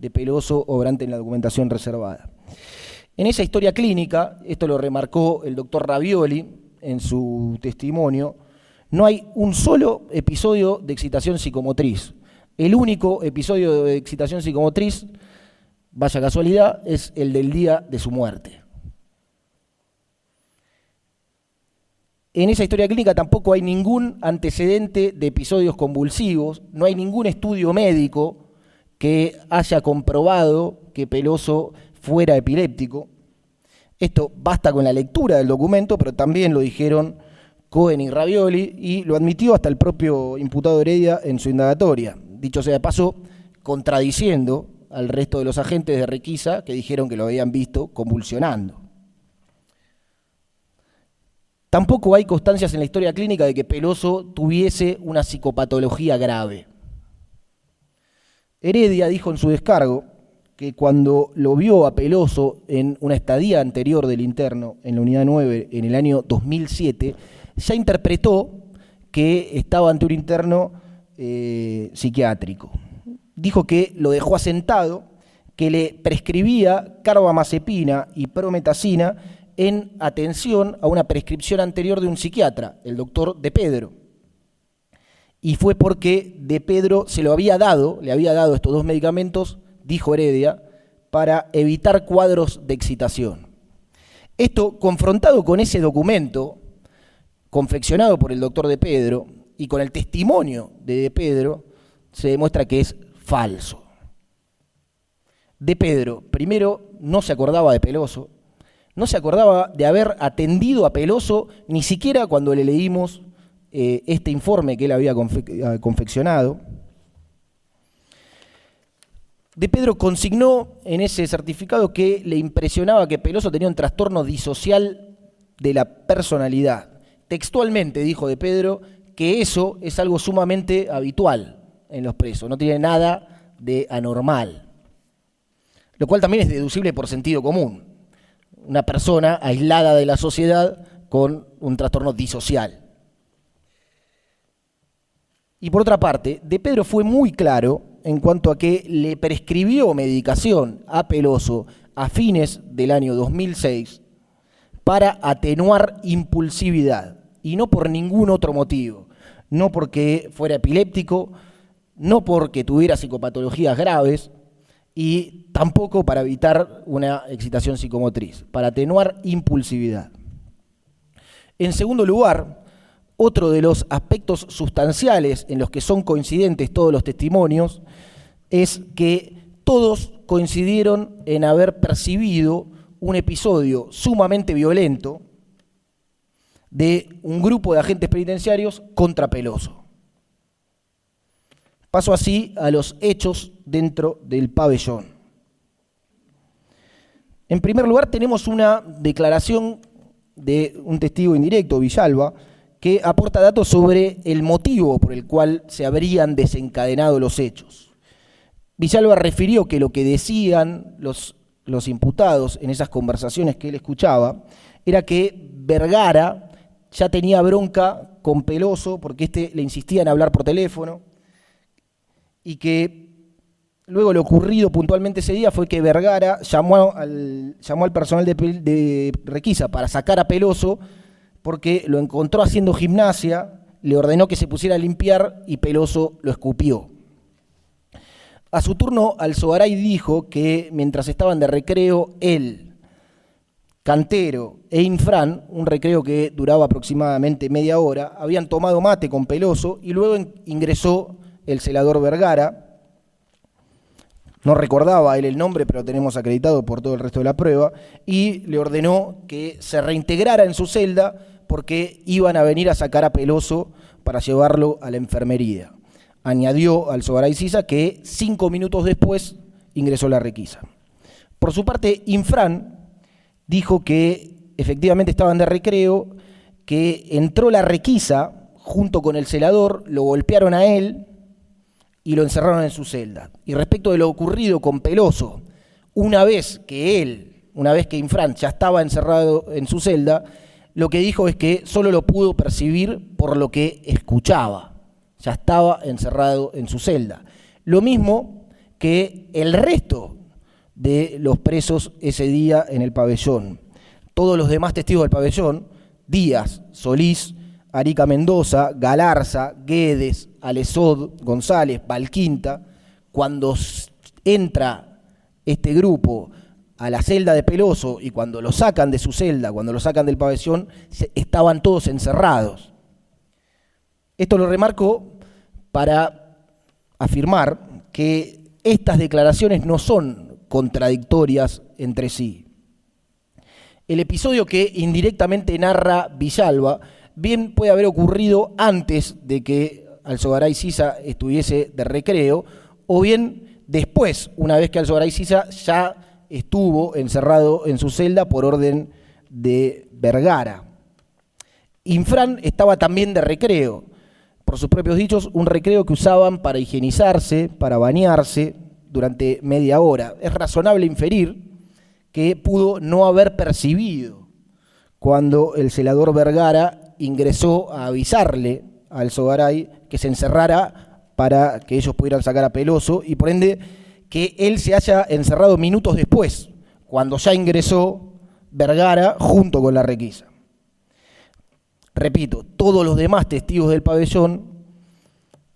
Speaker 3: de Peloso obrante en la documentación reservada. En esa historia clínica, esto lo remarcó el doctor Ravioli en su testimonio, no hay un solo episodio de excitación psicomotriz. El único episodio de excitación psicomotriz, vaya casualidad, es el del día de su muerte. En esa historia clínica tampoco hay ningún antecedente de episodios convulsivos, no hay ningún estudio médico que haya comprobado que Peloso fuera epiléptico. Esto basta con la lectura del documento, pero también lo dijeron Cohen y Ravioli y lo admitió hasta el propio imputado Heredia en su indagatoria. Dicho sea de paso, contradiciendo al resto de los agentes de requisa que dijeron que lo habían visto convulsionando. Tampoco hay constancias en la historia clínica de que Peloso tuviese una psicopatología grave. Heredia dijo en su descargo que cuando lo vio a Peloso en una estadía anterior del interno en la unidad 9 en el año 2007, ya interpretó que estaba ante un interno psiquiátrico. Dijo que lo dejó asentado, que le prescribía carbamazepina y prometacina en atención a una prescripción anterior de un psiquiatra, el doctor De Pedro. Y fue porque De Pedro le había dado estos dos medicamentos, dijo Heredia, para evitar cuadros de excitación. Esto, confrontado con ese documento confeccionado por el doctor De Pedro y con el testimonio de Pedro, se demuestra que es falso. De Pedro, primero, no se acordaba de Peloso, no se acordaba de haber atendido a Peloso ni siquiera cuando le leímos este informe que él había confeccionado. De Pedro consignó en ese certificado que le impresionaba que Peloso tenía un trastorno disocial de la personalidad. Textualmente dijo De Pedro que eso es algo sumamente habitual en los presos, no tiene nada de anormal, lo cual también es deducible por sentido común. Una persona aislada de la sociedad con un trastorno disocial. Y por otra parte, De Pedro fue muy claro en cuanto a que le prescribió medicación a Peloso a fines del año 2006 para atenuar impulsividad, y no por ningún otro motivo, no porque fuera epiléptico, no porque tuviera psicopatologías graves, y tampoco para evitar una excitación psicomotriz, para atenuar impulsividad. En segundo lugar, otro de los aspectos sustanciales en los que son coincidentes todos los testimonios es que todos coincidieron en haber percibido un episodio sumamente violento de un grupo de agentes penitenciarios contra Peloso. Paso así a los hechos dentro del pabellón. En primer lugar, tenemos una declaración de un testigo indirecto, Villalba, que aporta datos sobre el motivo por el cual se habrían desencadenado los hechos. Villalba refirió que lo que decían los imputados en esas conversaciones que él escuchaba era que Vergara ya tenía bronca con Peloso porque éste le insistía en hablar por teléfono, y que luego lo ocurrido puntualmente ese día fue que Vergara llamó al personal de requisa para sacar a Peloso porque lo encontró haciendo gimnasia, le ordenó que se pusiera a limpiar y Peloso lo escupió. A su turno, Alzogaray dijo que mientras estaban de recreo, él, Cantero e Infran, un recreo que duraba aproximadamente media hora, habían tomado mate con Peloso y luego ingresó el celador Vergara. No recordaba él el nombre, pero lo tenemos acreditado por todo el resto de la prueba, y le ordenó que se reintegrara en su celda porque iban a venir a sacar a Peloso para llevarlo a la enfermería. Añadió Alzogaray Sisa que 5 minutos después ingresó la requisa. Por su parte, Infran dijo que efectivamente estaban de recreo, que entró la requisa junto con el celador, lo golpearon a él y lo encerraron en su celda. Y respecto de lo ocurrido con Peloso, una vez que Infran ya estaba encerrado en su celda, lo que dijo es que solo lo pudo percibir por lo que escuchaba. Ya estaba encerrado en su celda. Lo mismo que el resto de los presos ese día en el pabellón. Todos los demás testigos del pabellón, Díaz, Solís, Arica Mendoza, Galarza, Guedes, Alesod, González, Valquinta, cuando entra este grupo a la celda de Peloso y cuando lo sacan de su celda, cuando lo sacan del pabellón, estaban todos encerrados. Esto lo remarco para afirmar que estas declaraciones no son contradictorias entre sí. El episodio que indirectamente narra Villalba bien puede haber ocurrido antes de que Alzogaray Sisa estuviese de recreo, o bien después, una vez que Alzogaray Sisa ya estuvo encerrado en su celda por orden de Vergara. Infran estaba también de recreo, por sus propios dichos, un recreo que usaban para higienizarse, para bañarse durante media hora. Es razonable inferir que pudo no haber percibido cuando el celador Vergara ingresó a avisarle a Alzogaray que se encerrara para que ellos pudieran sacar a Peloso y por ende que él se haya encerrado minutos después, cuando ya ingresó Vergara junto con la requisa. Repito, todos los demás testigos del pabellón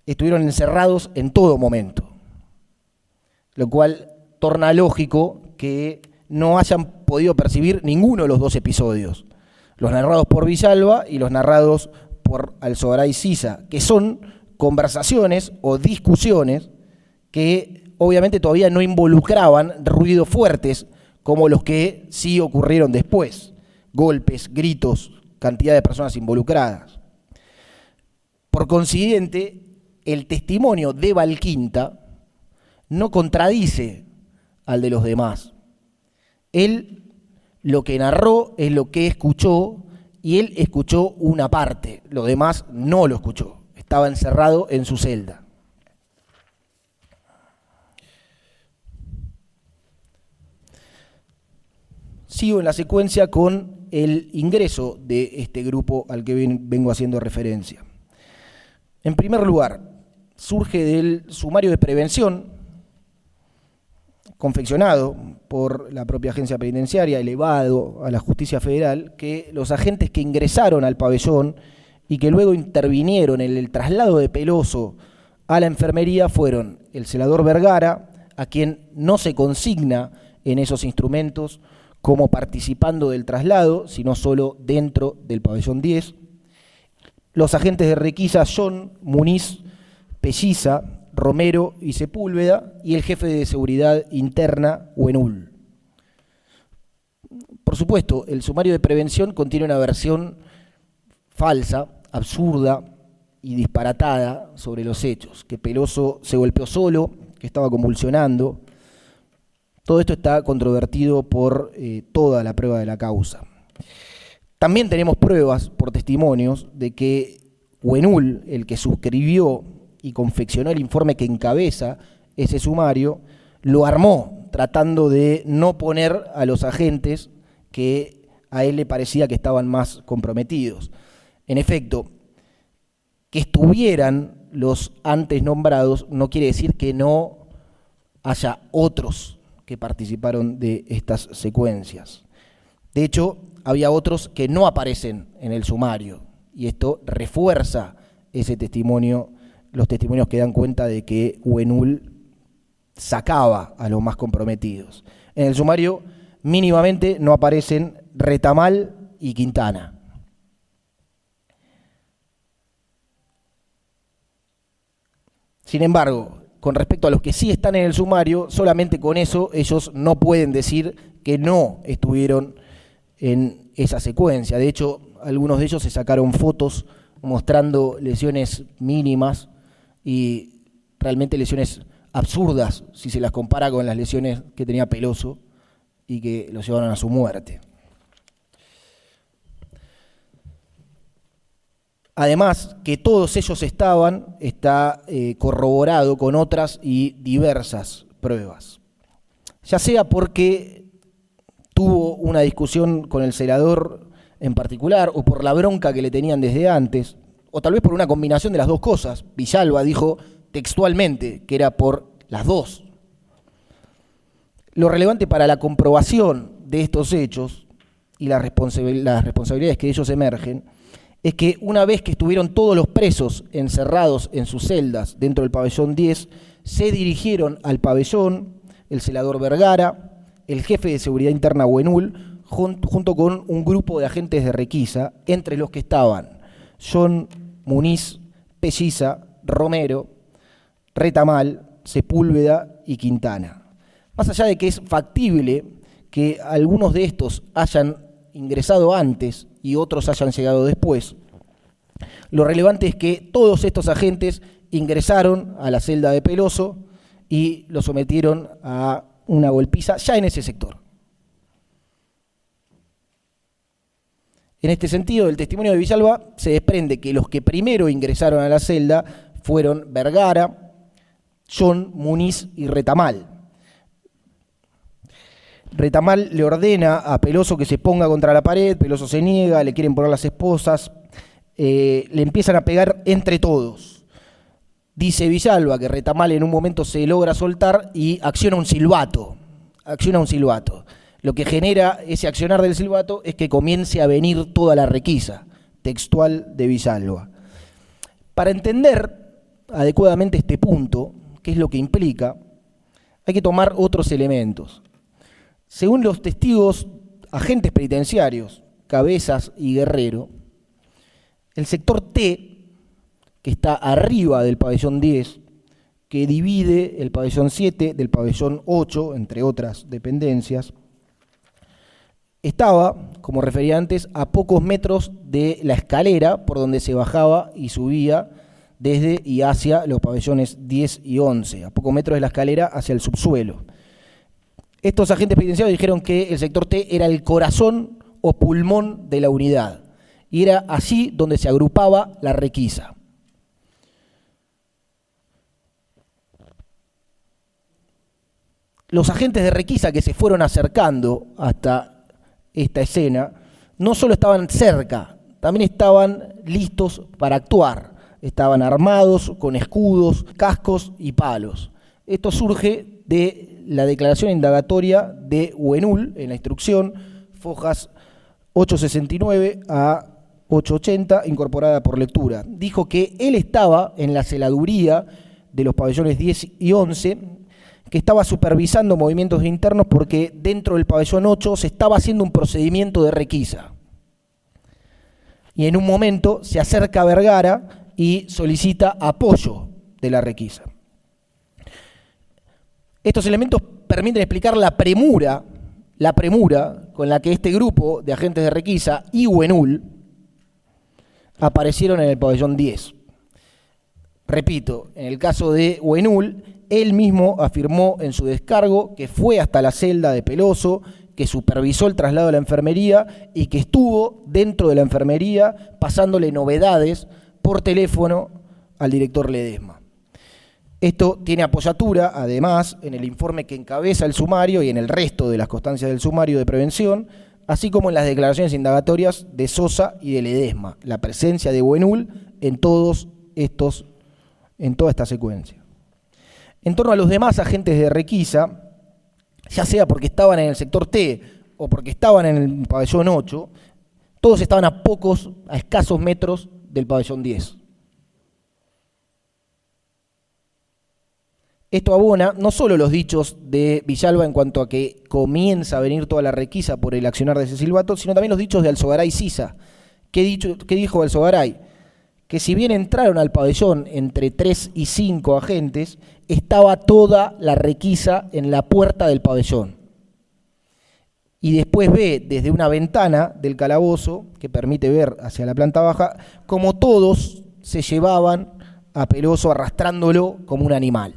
Speaker 3: estuvieron encerrados en todo momento, lo cual torna lógico que no hayan podido percibir ninguno de los dos episodios, los narrados por Villalba y los narrados por Alzogaray Sisa, que son conversaciones o discusiones que obviamente todavía no involucraban ruidos fuertes como los que sí ocurrieron después, golpes, gritos, cantidad de personas involucradas. Por consiguiente, el testimonio de Valquinta no contradice al de los demás. Él lo que narró es lo que escuchó y él escuchó una parte, lo demás no lo escuchó, estaba encerrado en su celda. Sigo en la secuencia con el ingreso de este grupo al que vengo haciendo referencia. En primer lugar, surge del sumario de prevención confeccionado por la propia agencia penitenciaria, elevado a la justicia federal, que los agentes que ingresaron al pabellón y que luego intervinieron en el traslado de Peloso a la enfermería fueron el celador Vergara, a quien no se consigna en esos instrumentos como participando del traslado, sino solo dentro del pabellón 10, los agentes de requisa John, Muniz, Pelliza, Romero y Sepúlveda, y el jefe de seguridad interna, Huenul. Por supuesto, el sumario de prevención contiene una versión falsa, absurda y disparatada sobre los hechos, que Peloso se golpeó solo, que estaba convulsionando. Todo esto está controvertido por toda la prueba de la causa. También tenemos pruebas por testimonios de que Huenul, el que suscribió y confeccionó el informe que encabeza ese sumario, lo armó tratando de no poner a los agentes que a él le parecía que estaban más comprometidos. En efecto, que estuvieran los antes nombrados no quiere decir que no haya otros que participaron de estas secuencias. De hecho, había otros que no aparecen en el sumario y esto refuerza ese testimonio, los testimonios que dan cuenta de que Huenul sacaba a los más comprometidos. En el sumario mínimamente no aparecen Retamal y Quintana. Sin embargo, con respecto a los que sí están en el sumario, solamente con eso ellos no pueden decir que no estuvieron en esa secuencia. De hecho, algunos de ellos se sacaron fotos mostrando lesiones mínimas y realmente lesiones absurdas si se las compara con las lesiones que tenía Peloso y que lo llevaron a su muerte. Además, que todos ellos está corroborado con otras y diversas pruebas. Ya sea porque tuvo una discusión con el celador en particular, o por la bronca que le tenían desde antes, o tal vez por una combinación de las dos cosas. Villalba dijo textualmente que era por las dos. Lo relevante para la comprobación de estos hechos y las responsabilidades que de ellos emergen es que una vez que estuvieron todos los presos encerrados en sus celdas dentro del pabellón 10, se dirigieron al pabellón el celador Vergara, el jefe de seguridad interna Huenul, junto con un grupo de agentes de requisa, entre los que estaban John, Muniz, Pelliza, Romero, Retamal, Sepúlveda y Quintana. Más allá de que es factible que algunos de estos hayan ingresado antes y otros hayan llegado después, lo relevante es que todos estos agentes ingresaron a la celda de Peloso y lo sometieron a una golpiza ya en ese sector. En este sentido, del testimonio de Villalba se desprende que los que primero ingresaron a la celda fueron Vergara, John, Muniz y Retamal. Retamal le ordena a Peloso que se ponga contra la pared, Peloso se niega, le quieren poner las esposas, le empiezan a pegar entre todos. Dice Villalba que Retamal en un momento se logra soltar y acciona un silbato. Lo que genera ese accionar del silbato es que comience a venir toda la requisa, textual de Villalba. Para entender adecuadamente este punto, qué es lo que implica, hay que tomar otros elementos. Según los testigos, agentes penitenciarios, Cabezas y Guerrero, el sector T, que está arriba del pabellón 10, que divide el pabellón 7 del pabellón 8, entre otras dependencias, estaba, como refería antes, a pocos metros de la escalera por donde se bajaba y subía desde y hacia los pabellones 10 y 11, a pocos metros de la escalera hacia el subsuelo. Estos agentes penitenciarios dijeron que el sector T era el corazón o pulmón de la unidad, y era allí donde se agrupaba la requisa. Los agentes de requisa que se fueron acercando hasta esta escena no solo estaban cerca, también estaban listos para actuar. Estaban armados con escudos, cascos y palos. Esto surge de la declaración indagatoria de Huenul en la instrucción, fojas 869 a 880, incorporada por lectura. Dijo que él estaba en la celaduría de los pabellones 10 y 11, que estaba supervisando movimientos internos porque dentro del pabellón 8 se estaba haciendo un procedimiento de requisa. Y en un momento se acerca a Vergara y solicita apoyo de la requisa. Estos elementos permiten explicar la premura con la que este grupo de agentes de requisa y Huenul aparecieron en el pabellón 10. Repito, en el caso de Huenul, él mismo afirmó en su descargo que fue hasta la celda de Peloso, que supervisó el traslado de la enfermería y que estuvo dentro de la enfermería pasándole novedades por teléfono al director Ledesma. Esto tiene apoyatura, además, en el informe que encabeza el sumario y en el resto de las constancias del sumario de prevención, así como en las declaraciones indagatorias de Sosa y de Ledesma, la presencia de Huenul en toda esta secuencia. En torno a los demás agentes de requisa, ya sea porque estaban en el sector T o porque estaban en el pabellón 8, todos estaban a escasos metros del pabellón 10. Esto abona no solo los dichos de Villalba en cuanto a que comienza a venir toda la requisa por el accionar de ese silbato, sino también los dichos de Alzogaray Sisa. ¿Qué dijo Alzogaray? Que si bien entraron al pabellón entre 3 y 5 agentes, estaba toda la requisa en la puerta del pabellón. Y después ve desde una ventana del calabozo, que permite ver hacia la planta baja, como todos se llevaban a Peloso arrastrándolo como un animal.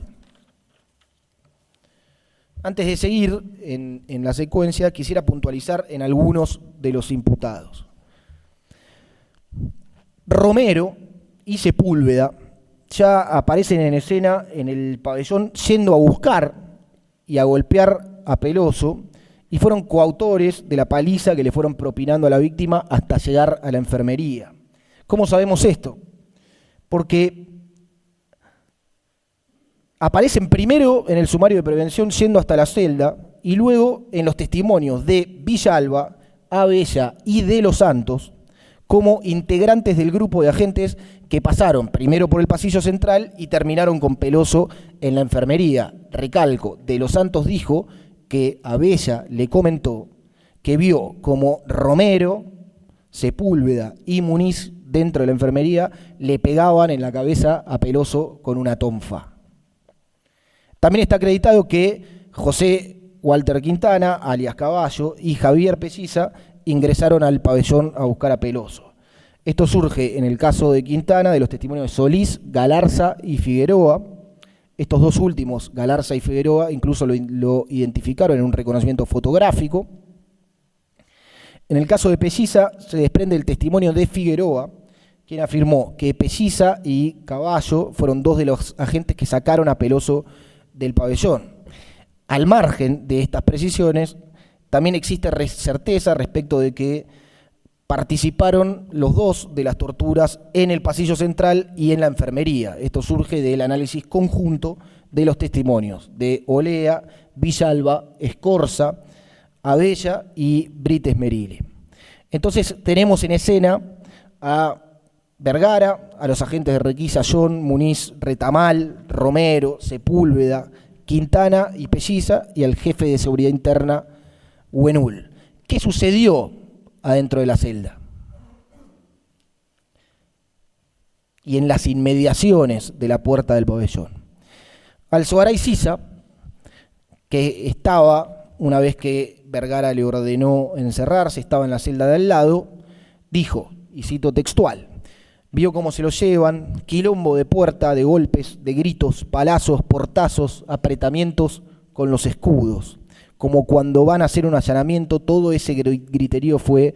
Speaker 3: Antes de seguir en la secuencia, quisiera puntualizar en algunos de los imputados. Romero y Sepúlveda ya aparecen en escena en el pabellón yendo a buscar y a golpear a Peloso y fueron coautores de la paliza que le fueron propinando a la víctima hasta llegar a la enfermería. ¿Cómo sabemos esto? Porque aparecen primero en el sumario de prevención yendo hasta la celda y luego en los testimonios de Villalba, Abella y de los Santos como integrantes del grupo de agentes que pasaron primero por el pasillo central y terminaron con Peloso en la enfermería. Recalco, de los Santos dijo que Abella le comentó que vio como Romero, Sepúlveda y Muniz dentro de la enfermería le pegaban en la cabeza a Peloso con una tonfa. También está acreditado que José Walter Quintana, alias Caballo, y Javier Pelliza ingresaron al pabellón a buscar a Peloso. Esto surge en el caso de Quintana de los testimonios de Solís, Galarza y Figueroa. Estos dos últimos, Galarza y Figueroa, incluso lo identificaron en un reconocimiento fotográfico. En el caso de Pelliza se desprende el testimonio de Figueroa, quien afirmó que Pelliza y Caballo fueron dos de los agentes que sacaron a Peloso del pabellón. Al margen de estas precisiones, también existe certeza respecto de que participaron los dos de las torturas en el pasillo central y en la enfermería. Esto surge del análisis conjunto de los testimonios de Olea, Villalba, Escorza, Abella y Brit Esmerile. Entonces tenemos en escena a Vergara, a los agentes de Requisa, John, Muniz, Retamal, Romero, Sepúlveda, Quintana y Pelliza, y al jefe de seguridad interna, Huenul. ¿Qué sucedió adentro de la celda? Y en las inmediaciones de la puerta del pabellón. Alzogaray Sisa, que estaba, una vez que Vergara le ordenó encerrarse, estaba en la celda de al lado, dijo, y cito textual: vio cómo se lo llevan, quilombo de puerta, de golpes, de gritos, palazos, portazos, apretamientos con los escudos. Como cuando van a hacer un allanamiento, todo ese griterío fue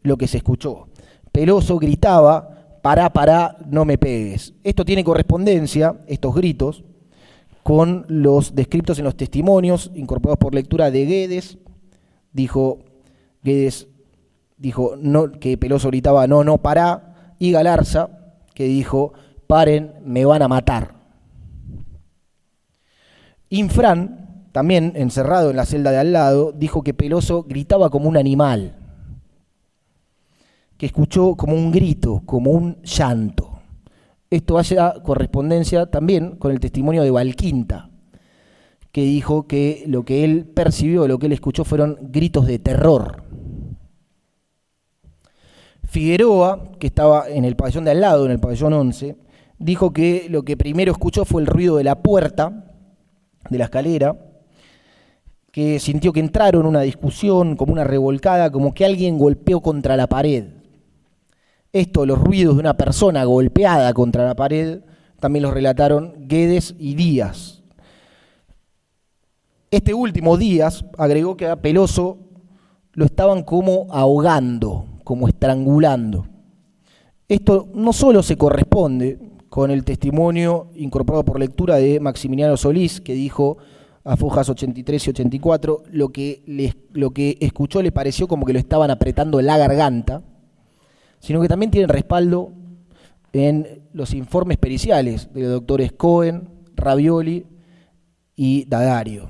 Speaker 3: lo que se escuchó. Peloso gritaba: pará, no me pegues. Esto tiene correspondencia, estos gritos, con los descritos en los testimonios incorporados por lectura de Guedes. Guedes dijo no, que Peloso gritaba no, pará, y Galarza, que dijo: paren, me van a matar. Infran, también encerrado en la celda de al lado, dijo que Peloso gritaba como un animal, que escuchó como un grito, como un llanto. Esto hace correspondencia también con el testimonio de Valquinta, que dijo que lo que él percibió, lo que él escuchó fueron gritos de terror. Figueroa, que estaba en el pabellón de al lado, en el pabellón 11, dijo que lo que primero escuchó fue el ruido de la puerta, de la escalera, que sintió que entraron en una discusión, como una revolcada, como que alguien golpeó contra la pared. Esto, los ruidos de una persona golpeada contra la pared, también los relataron Guedes y Díaz. Este último, Díaz, agregó que a Peloso lo estaban como ahogando, como estrangulando. Esto no solo se corresponde con el testimonio incorporado por lectura de Maximiliano Solís, que dijo a fojas 83 y 84, lo que escuchó le pareció como que lo estaban apretando la garganta, sino que también tiene respaldo en los informes periciales de los doctores Cohen, Ravioli y D'Addario.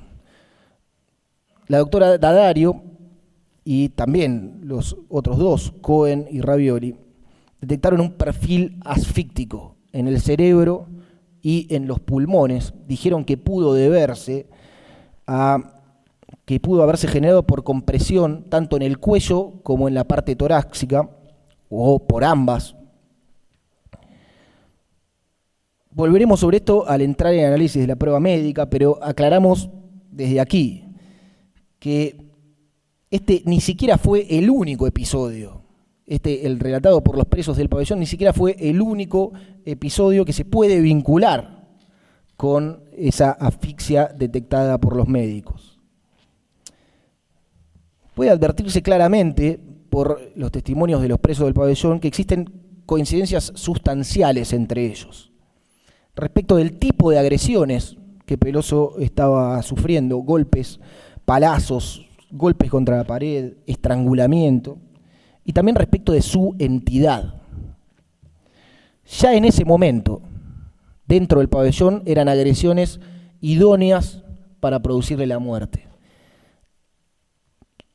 Speaker 3: La doctora D'Addario y también los otros dos, Cohen y Ravioli, detectaron un perfil asfíctico en el cerebro y en los pulmones. Dijeron que pudo deberse que pudo haberse generado por compresión tanto en el cuello como en la parte torácica, o por ambas. Volveremos sobre esto al entrar en el análisis de la prueba médica, pero aclaramos desde aquí que este ni siquiera fue el único episodio. El relatado por los presos del pabellón, ni siquiera fue el único episodio que se puede vincular con esa asfixia detectada por los médicos. Puede advertirse claramente por los testimonios de los presos del pabellón que existen coincidencias sustanciales entre ellos. Respecto del tipo de agresiones que Peloso estaba sufriendo, golpes, palazos, golpes contra la pared, estrangulamiento, y también respecto de su entidad. Ya en ese momento, dentro del pabellón, eran agresiones idóneas para producirle la muerte.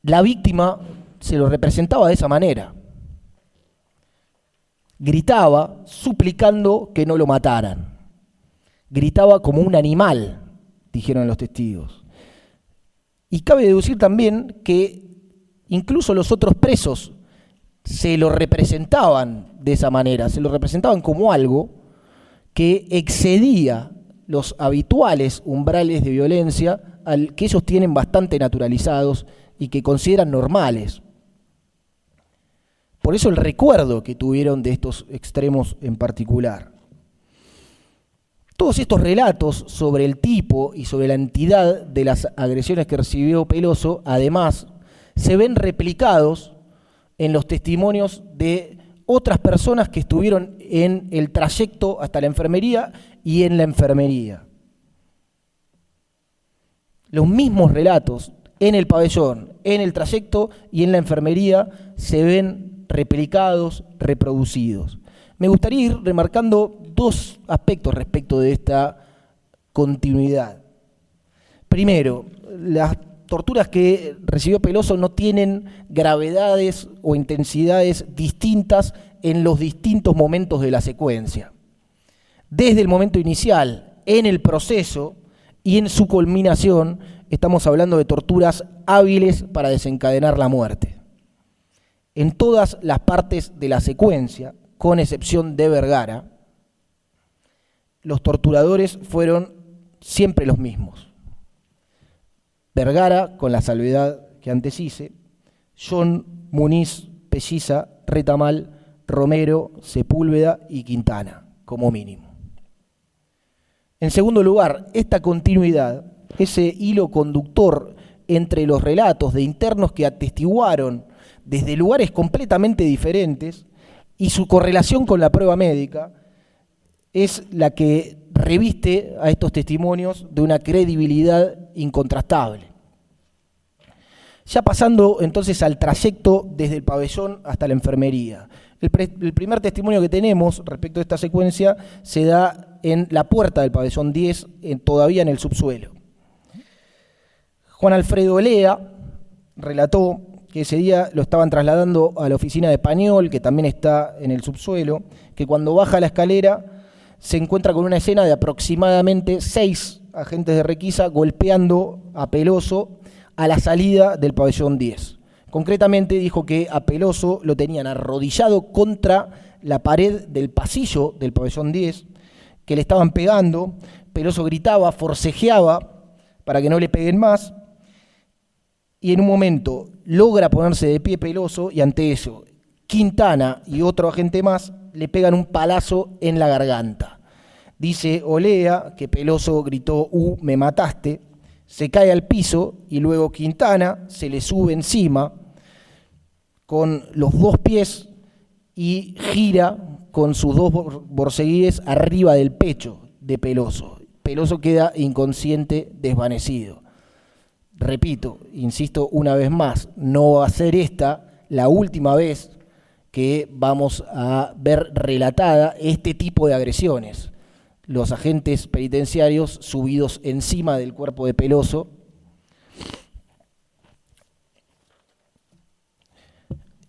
Speaker 3: La víctima se lo representaba de esa manera. Gritaba suplicando que no lo mataran. Gritaba como un animal, dijeron los testigos. Y cabe deducir también que incluso los otros presos se lo representaban de esa manera, se lo representaban como algo que excedía los habituales umbrales de violencia que ellos tienen bastante naturalizados y que consideran normales. Por eso el recuerdo que tuvieron de estos extremos en particular. Todos estos relatos sobre el tipo y sobre la entidad de las agresiones que recibió Peloso, además, se ven replicados en los testimonios de otras personas que estuvieron en el trayecto hasta la enfermería y en la enfermería. Los mismos relatos en el pabellón, en el trayecto y en la enfermería se ven replicados, reproducidos. Me gustaría ir remarcando dos aspectos respecto de esta continuidad. Primero, las torturas que recibió Peloso no tienen gravedades o intensidades distintas en los distintos momentos de la secuencia. Desde el momento inicial, en el proceso y en su culminación, estamos hablando de torturas hábiles para desencadenar la muerte. En todas las partes de la secuencia, con excepción de Vergara, los torturadores fueron siempre los mismos. Vergara, con la salvedad que antes hice, John, Muniz, Pelliza, Retamal, Romero, Sepúlveda y Quintana, como mínimo. En segundo lugar, esta continuidad, ese hilo conductor entre los relatos de internos que atestiguaron desde lugares completamente diferentes y su correlación con la prueba médica, es la que reviste a estos testimonios de una credibilidad incontrastable. Ya pasando entonces al trayecto desde el pabellón hasta la enfermería. El primer testimonio que tenemos respecto a esta secuencia se da en la puerta del pabellón 10, todavía en el subsuelo. Juan Alfredo Olea relató que ese día lo estaban trasladando a la oficina de Pañol, que también está en el subsuelo, que cuando baja la escalera se encuentra con una escena de aproximadamente 6 agentes de requisa golpeando a Peloso a la salida del pabellón 10. Concretamente dijo que a Peloso lo tenían arrodillado contra la pared del pasillo del pabellón 10, que le estaban pegando. Peloso gritaba, forcejeaba para que no le peguen más, y en un momento logra ponerse de pie Peloso, y ante eso Quintana y otro agente más le pegan un palazo en la garganta. Dice Olea que Peloso gritó, me mataste, se cae al piso y luego Quintana se le sube encima con los 2 pies y gira con sus 2 borceguíes arriba del pecho de Peloso. Peloso queda inconsciente, desvanecido. Repito, insisto una vez más, no va a ser esta la última vez que vamos a ver relatada este tipo de agresiones. Los agentes penitenciarios subidos encima del cuerpo de Peloso.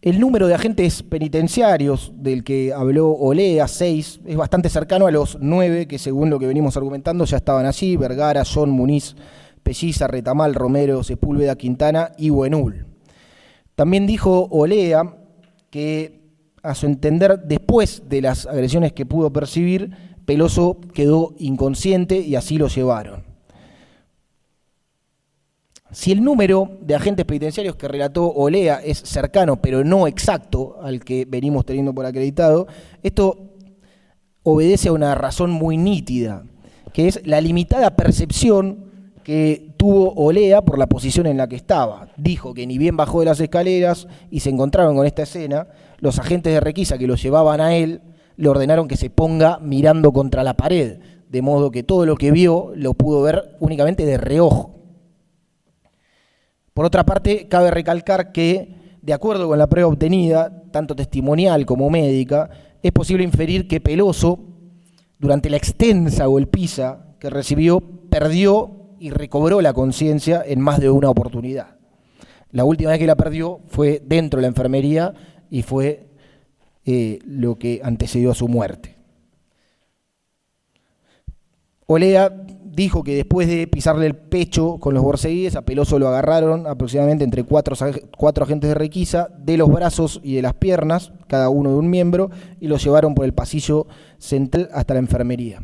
Speaker 3: El número de agentes penitenciarios del que habló Olea, 6, es bastante cercano a los 9 que, según lo que venimos argumentando, ya estaban allí: Vergara, John, Muniz, Pelliza, Retamal, Romero, Sepúlveda, Quintana y Buenul. También dijo Olea que, a su entender, después de las agresiones que pudo percibir, Peloso quedó inconsciente y así lo llevaron. Si el número de agentes penitenciarios que relató Olea es cercano, pero no exacto al que venimos teniendo por acreditado, esto obedece a una razón muy nítida, que es la limitada percepción que tuvo Olea por la posición en la que estaba. Dijo que ni bien bajó de las escaleras y se encontraron con esta escena, los agentes de requisa que lo llevaban a él le ordenaron que se ponga mirando contra la pared, de modo que todo lo que vio lo pudo ver únicamente de reojo. Por otra parte, cabe recalcar que, de acuerdo con la prueba obtenida, tanto testimonial como médica, es posible inferir que Peloso, durante la extensa golpiza que recibió, perdió y recobró la conciencia en más de una oportunidad. La última vez que la perdió fue dentro de la enfermería y fue lo que antecedió a su muerte. Olea dijo que después de pisarle el pecho con los borceguíes, a Peloso lo agarraron aproximadamente entre 4 agentes de requisa, de los brazos y de las piernas, cada uno de un miembro, y lo llevaron por el pasillo central hasta la enfermería.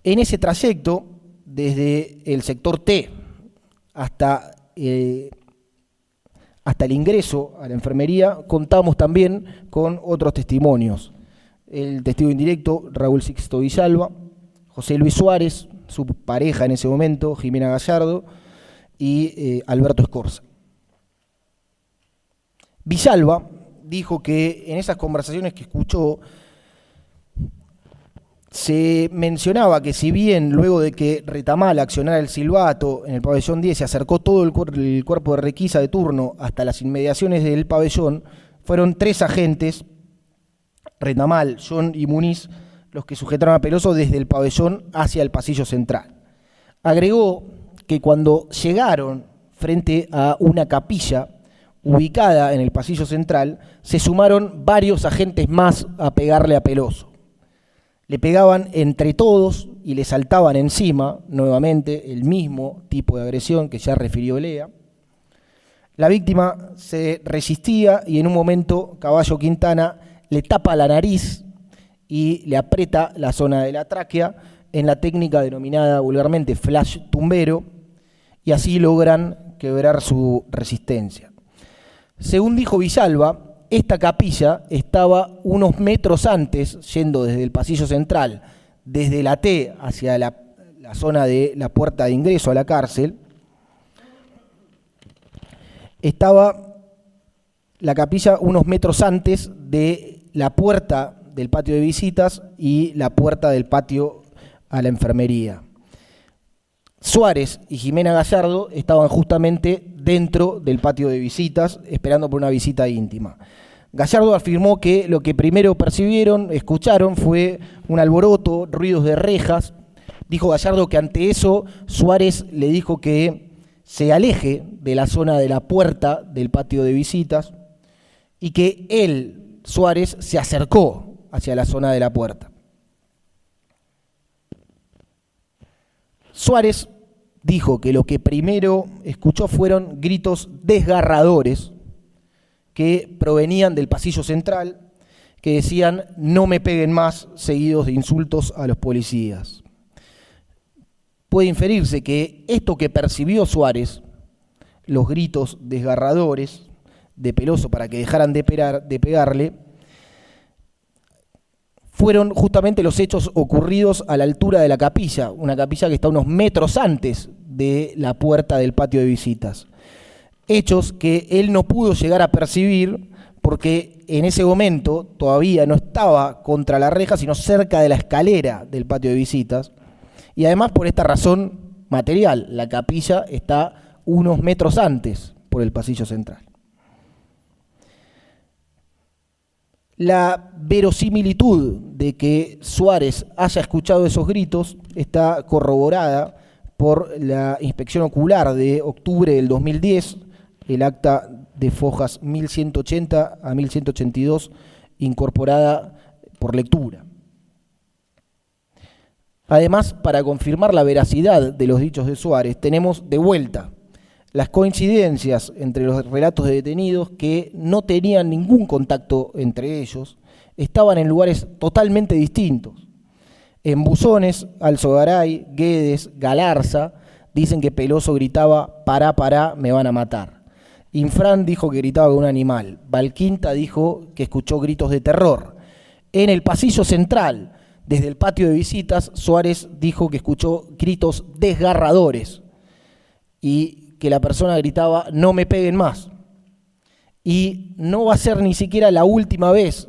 Speaker 3: En ese trayecto, desde el sector T hasta el ingreso a la enfermería, contamos también con otros testimonios. El testigo indirecto, Raúl Sixto Villalba, José Luis Suárez, su pareja en ese momento, Jimena Gallardo, y Alberto Escorza. Villalba dijo que en esas conversaciones que escuchó, Se mencionaba que si bien luego de que Retamal accionara el silbato en el pabellón 10 se acercó todo el cuerpo de requisa de turno hasta las inmediaciones del pabellón, fueron 3 agentes, Retamal, John y Muniz, los que sujetaron a Peloso desde el pabellón hacia el pasillo central. Agregó que cuando llegaron frente a una capilla ubicada en el pasillo central, se sumaron varios agentes más a pegarle a Peloso. Le pegaban entre todos y le saltaban encima, nuevamente, el mismo tipo de agresión que ya refirió Lea. La víctima se resistía y en un momento Caballo Quintana le tapa la nariz y le aprieta la zona de la tráquea en la técnica denominada vulgarmente flash tumbero, y así logran quebrar su resistencia. Según dijo Villalba, esta capilla estaba unos metros antes, yendo desde el pasillo central, desde la T hacia la zona de la puerta de ingreso a la cárcel. Estaba la capilla unos metros antes de la puerta del patio de visitas y la puerta del patio a la enfermería. Suárez y Jimena Gallardo estaban justamente dentro del patio de visitas, esperando por una visita íntima. Gallardo afirmó que lo que primero escucharon fue un alboroto, ruidos de rejas. Dijo Gallardo que ante eso Suárez le dijo que se aleje de la zona de la puerta del patio de visitas y que él, Suárez, se acercó hacia la zona de la puerta. Suárez dijo que lo que primero escuchó fueron gritos desgarradores que provenían del pasillo central, que decían "no me peguen más", seguidos de insultos a los policías. Puede inferirse que esto que percibió Suárez, los gritos desgarradores de Peloso para que dejaran de pegarle, fueron justamente los hechos ocurridos a la altura de la capilla, una capilla que está unos metros antes de la puerta del patio de visitas. Hechos que él no pudo llegar a percibir porque en ese momento todavía no estaba contra la reja, sino cerca de la escalera del patio de visitas. Y además por esta razón material, la capilla está unos metros antes por el pasillo central. La verosimilitud de que Suárez haya escuchado esos gritos está corroborada por la inspección ocular de octubre del 2010, el acta de fojas 1180 a 1182, incorporada por lectura. Además, para confirmar la veracidad de los dichos de Suárez, tenemos de vuelta las coincidencias entre los relatos de detenidos que no tenían ningún contacto entre ellos, estaban en lugares totalmente distintos. En Buzones, Alzogaray, Guedes, Galarza dicen que Peloso gritaba pará, me van a matar. Infran dijo que gritaba con un animal. Valquinta dijo que escuchó gritos de terror. En el pasillo central, desde el patio de visitas, Suárez dijo que escuchó gritos desgarradores y que la persona gritaba "no me peguen más". Y no va a ser ni siquiera la última vez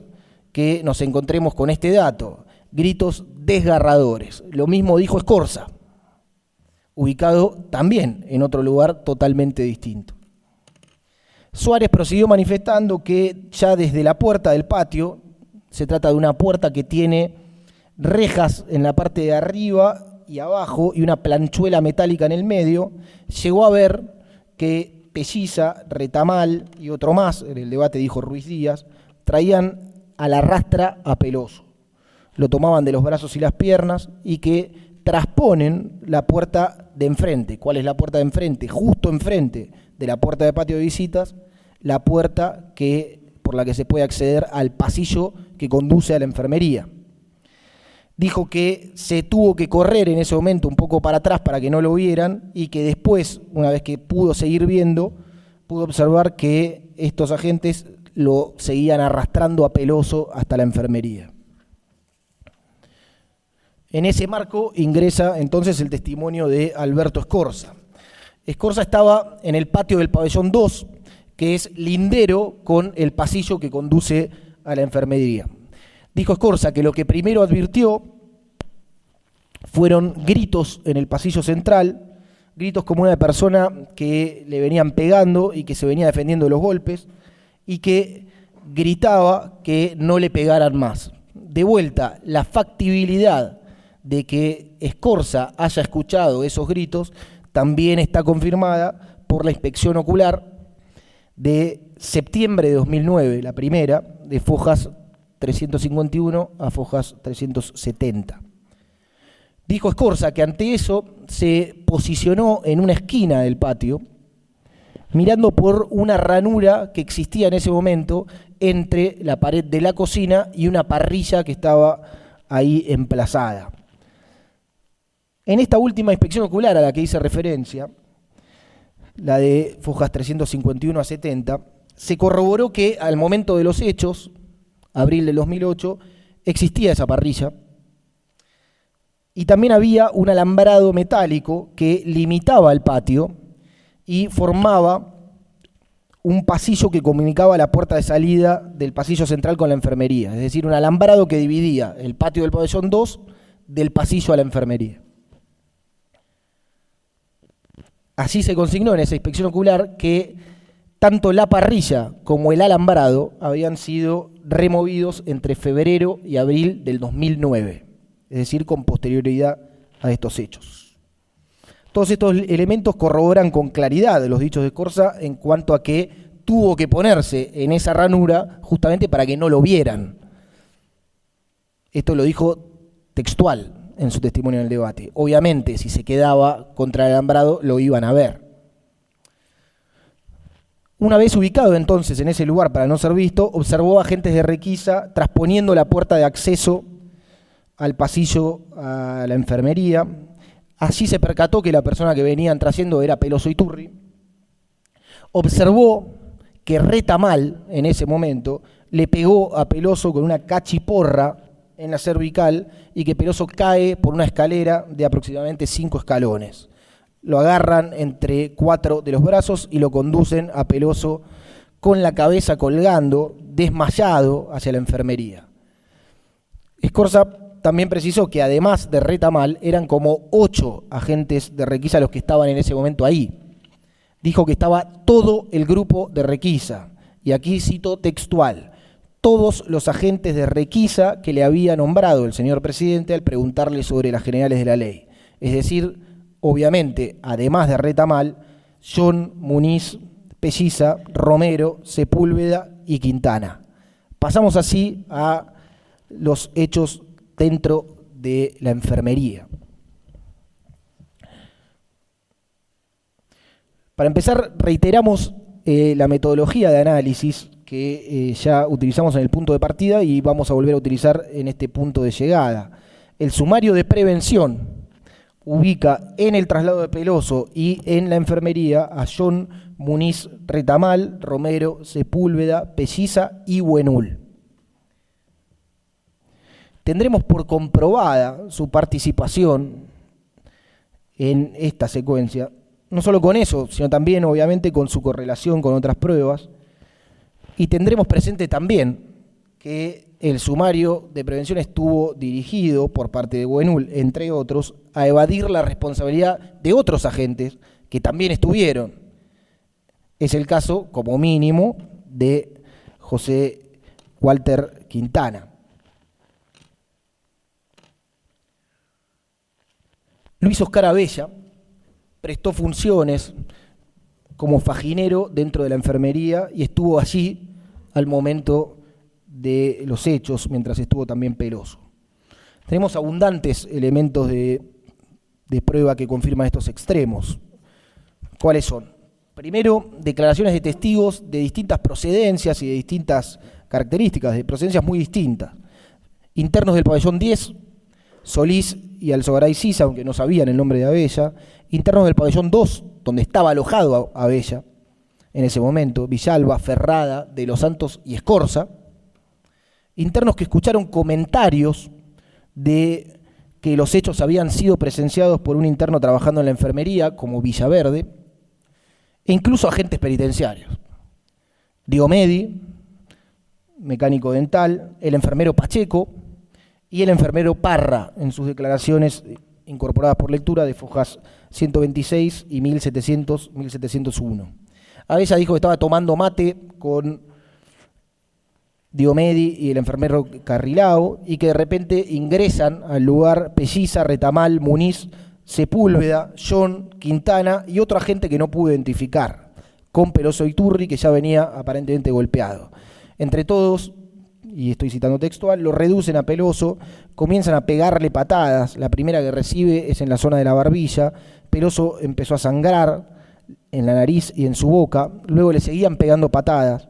Speaker 3: que nos encontremos con este dato, gritos desgarradores. Lo mismo dijo Escorza, ubicado también en otro lugar totalmente distinto. Suárez prosiguió manifestando que ya desde la puerta del patio, se trata de una puerta que tiene rejas en la parte de arriba y abajo y una planchuela metálica en el medio, llegó a ver que Pelliza, Retamal y otro más, en el debate dijo Ruiz Díaz, traían a la rastra a Peloso. Lo tomaban de los brazos y las piernas y que trasponen la puerta de enfrente. ¿Cuál es la puerta de enfrente? Justo enfrente de la puerta de patio de visitas, la puerta por la que se puede acceder al pasillo que conduce a la enfermería. Dijo que se tuvo que correr en ese momento un poco para atrás para que no lo vieran y que después, una vez que pudo seguir viendo, pudo observar que estos agentes lo seguían arrastrando a Peloso hasta la enfermería. En ese marco ingresa entonces el testimonio de Alberto Escorza. Escorza estaba en el patio del pabellón 2, que es lindero con el pasillo que conduce a la enfermería. Dijo Escorza que lo que primero advirtió fueron gritos en el pasillo central, gritos como una persona que le venían pegando y que se venía defendiendo de los golpes y que gritaba que no le pegaran más. De vuelta, la factibilidad de que Scorza haya escuchado esos gritos también está confirmada por la inspección ocular de septiembre de 2009, la primera, de Fojas 351 a Fojas 370. Dijo Scorza que ante eso se posicionó en una esquina del patio, mirando por una ranura que existía en ese momento entre la pared de la cocina y una parrilla que estaba ahí emplazada. En esta última inspección ocular a la que hice referencia, la de Fojas 351 a 70, se corroboró que al momento de los hechos, abril del 2008, existía esa parrilla y también había un alambrado metálico que limitaba el patio y formaba un pasillo que comunicaba la puerta de salida del pasillo central con la enfermería, es decir, un alambrado que dividía el patio del pabellón 2 del pasillo a la enfermería. Así se consignó en esa inspección ocular que tanto la parrilla como el alambrado habían sido removidos entre febrero y abril del 2009, es decir, con posterioridad a estos hechos. Todos estos elementos corroboran con claridad los dichos de Scorza en cuanto a que tuvo que ponerse en esa ranura justamente para que no lo vieran. Esto lo dijo textual en su testimonio en el debate. Obviamente, si se quedaba contra el alambrado, lo iban a ver. Una vez ubicado entonces en ese lugar para no ser visto, observó agentes de requisa trasponiendo la puerta de acceso al pasillo a la enfermería. Allí se percató que la persona que venían trayendo era Peloso Iturri. Observó que Retamal, en ese momento, le pegó a Peloso con una cachiporra en la cervical y que Peloso cae por una escalera de aproximadamente 5 escalones. Lo agarran entre 4 de los brazos y lo conducen a Peloso con la cabeza colgando, desmayado, hacia la enfermería. Scorza también precisó que además de Retamal eran como 8 agentes de requisa los que estaban en ese momento ahí. Dijo que estaba todo el grupo de requisa, y aquí cito textual: todos los agentes de requisa que le había nombrado el señor presidente al preguntarle sobre las generales de la ley. Es decir, obviamente, además de Retamal, John, Muniz, Pelliza, Romero, Sepúlveda y Quintana. Pasamos así a los hechos dentro de la enfermería. Para empezar, reiteramos la metodología de análisis que ya utilizamos en el punto de partida y vamos a volver a utilizar en este punto de llegada. El sumario de prevención ubica en el traslado de Peloso y en la enfermería a John, Muniz, Retamal, Romero, Sepúlveda, Pelliza y Buenul. Tendremos por comprobada su participación en esta secuencia, no solo con eso, sino también obviamente con su correlación con otras pruebas, y tendremos presente también que el sumario de prevención estuvo dirigido por parte de Buenul, entre otros, a evadir la responsabilidad de otros agentes que también estuvieron. Es el caso, como mínimo, de José Walter Quintana. Luis Oscar Abella prestó funciones como faginero dentro de la enfermería y estuvo allí al momento de los hechos, mientras estuvo también Peloso. Tenemos abundantes elementos de prueba que confirman estos extremos. ¿Cuáles son? Primero, declaraciones de testigos de distintas procedencias y de distintas características, de procedencias muy distintas. Internos del pabellón 10, Solís y Alzogaray Sisa, aunque no sabían el nombre de Abella. Internos del pabellón 2, donde estaba alojado Abella en ese momento, Villalba, Ferrada, De los Santos y Scorza. Internos que escucharon comentarios de que los hechos habían sido presenciados por un interno trabajando en la enfermería, como Villaverde, e incluso agentes penitenciarios. Diomedi, mecánico dental, el enfermero Pacheco y el enfermero Parra, en sus declaraciones incorporadas por lectura de fojas 126 y 1701. Abella dijo que estaba tomando mate con Diomedi y el enfermero Carrilao y que de repente ingresan al lugar Pelliza, Retamal, Muniz, Sepúlveda, John, Quintana y otro agente que no pudo identificar, con Peloso Iturri, que ya venía aparentemente golpeado. Entre todos, y estoy citando textual, lo reducen a Peloso, comienzan a pegarle patadas. La primera que recibe es en la zona de la barbilla. Peloso empezó a sangrar en la nariz y en su boca. Luego le seguían pegando patadas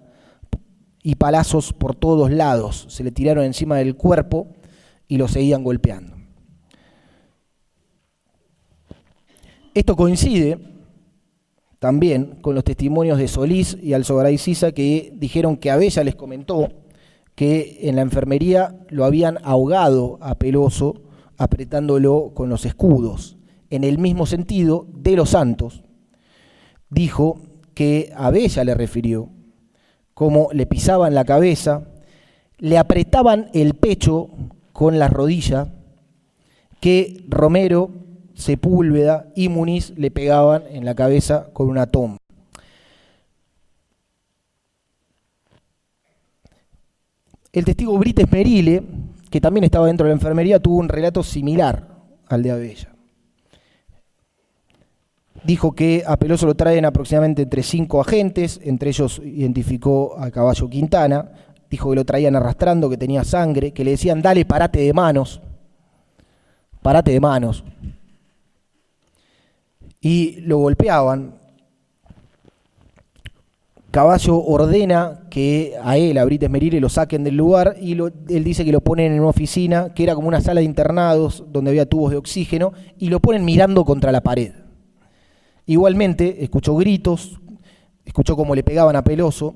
Speaker 3: y palazos por todos lados. Se le tiraron encima del cuerpo y lo seguían golpeando. Esto coincide también con los testimonios de Solís y Alzogaray Sisa, que dijeron que Abella les comentó que en la enfermería lo habían ahogado a Peloso apretándolo con los escudos. En el mismo sentido, De los Santos dijo que Abella le refirió cómo le pisaban la cabeza, le apretaban el pecho con las rodillas, que Romero, Sepúlveda y Muniz le pegaban en la cabeza con una toma. El testigo Brites Merile, que también estaba dentro de la enfermería, tuvo un relato similar al de Abella. Dijo que a Peloso lo traen aproximadamente entre 5 agentes, entre ellos identificó a Caballo Quintana, dijo que lo traían arrastrando, que tenía sangre, que le decían, dale, parate de manos, y lo golpeaban. Caballo ordena que a él, a Brites Merile, lo saquen del lugar y él dice que lo ponen en una oficina que era como una sala de internados donde había tubos de oxígeno y lo ponen mirando contra la pared. Igualmente escuchó gritos, escuchó cómo le pegaban a Peloso.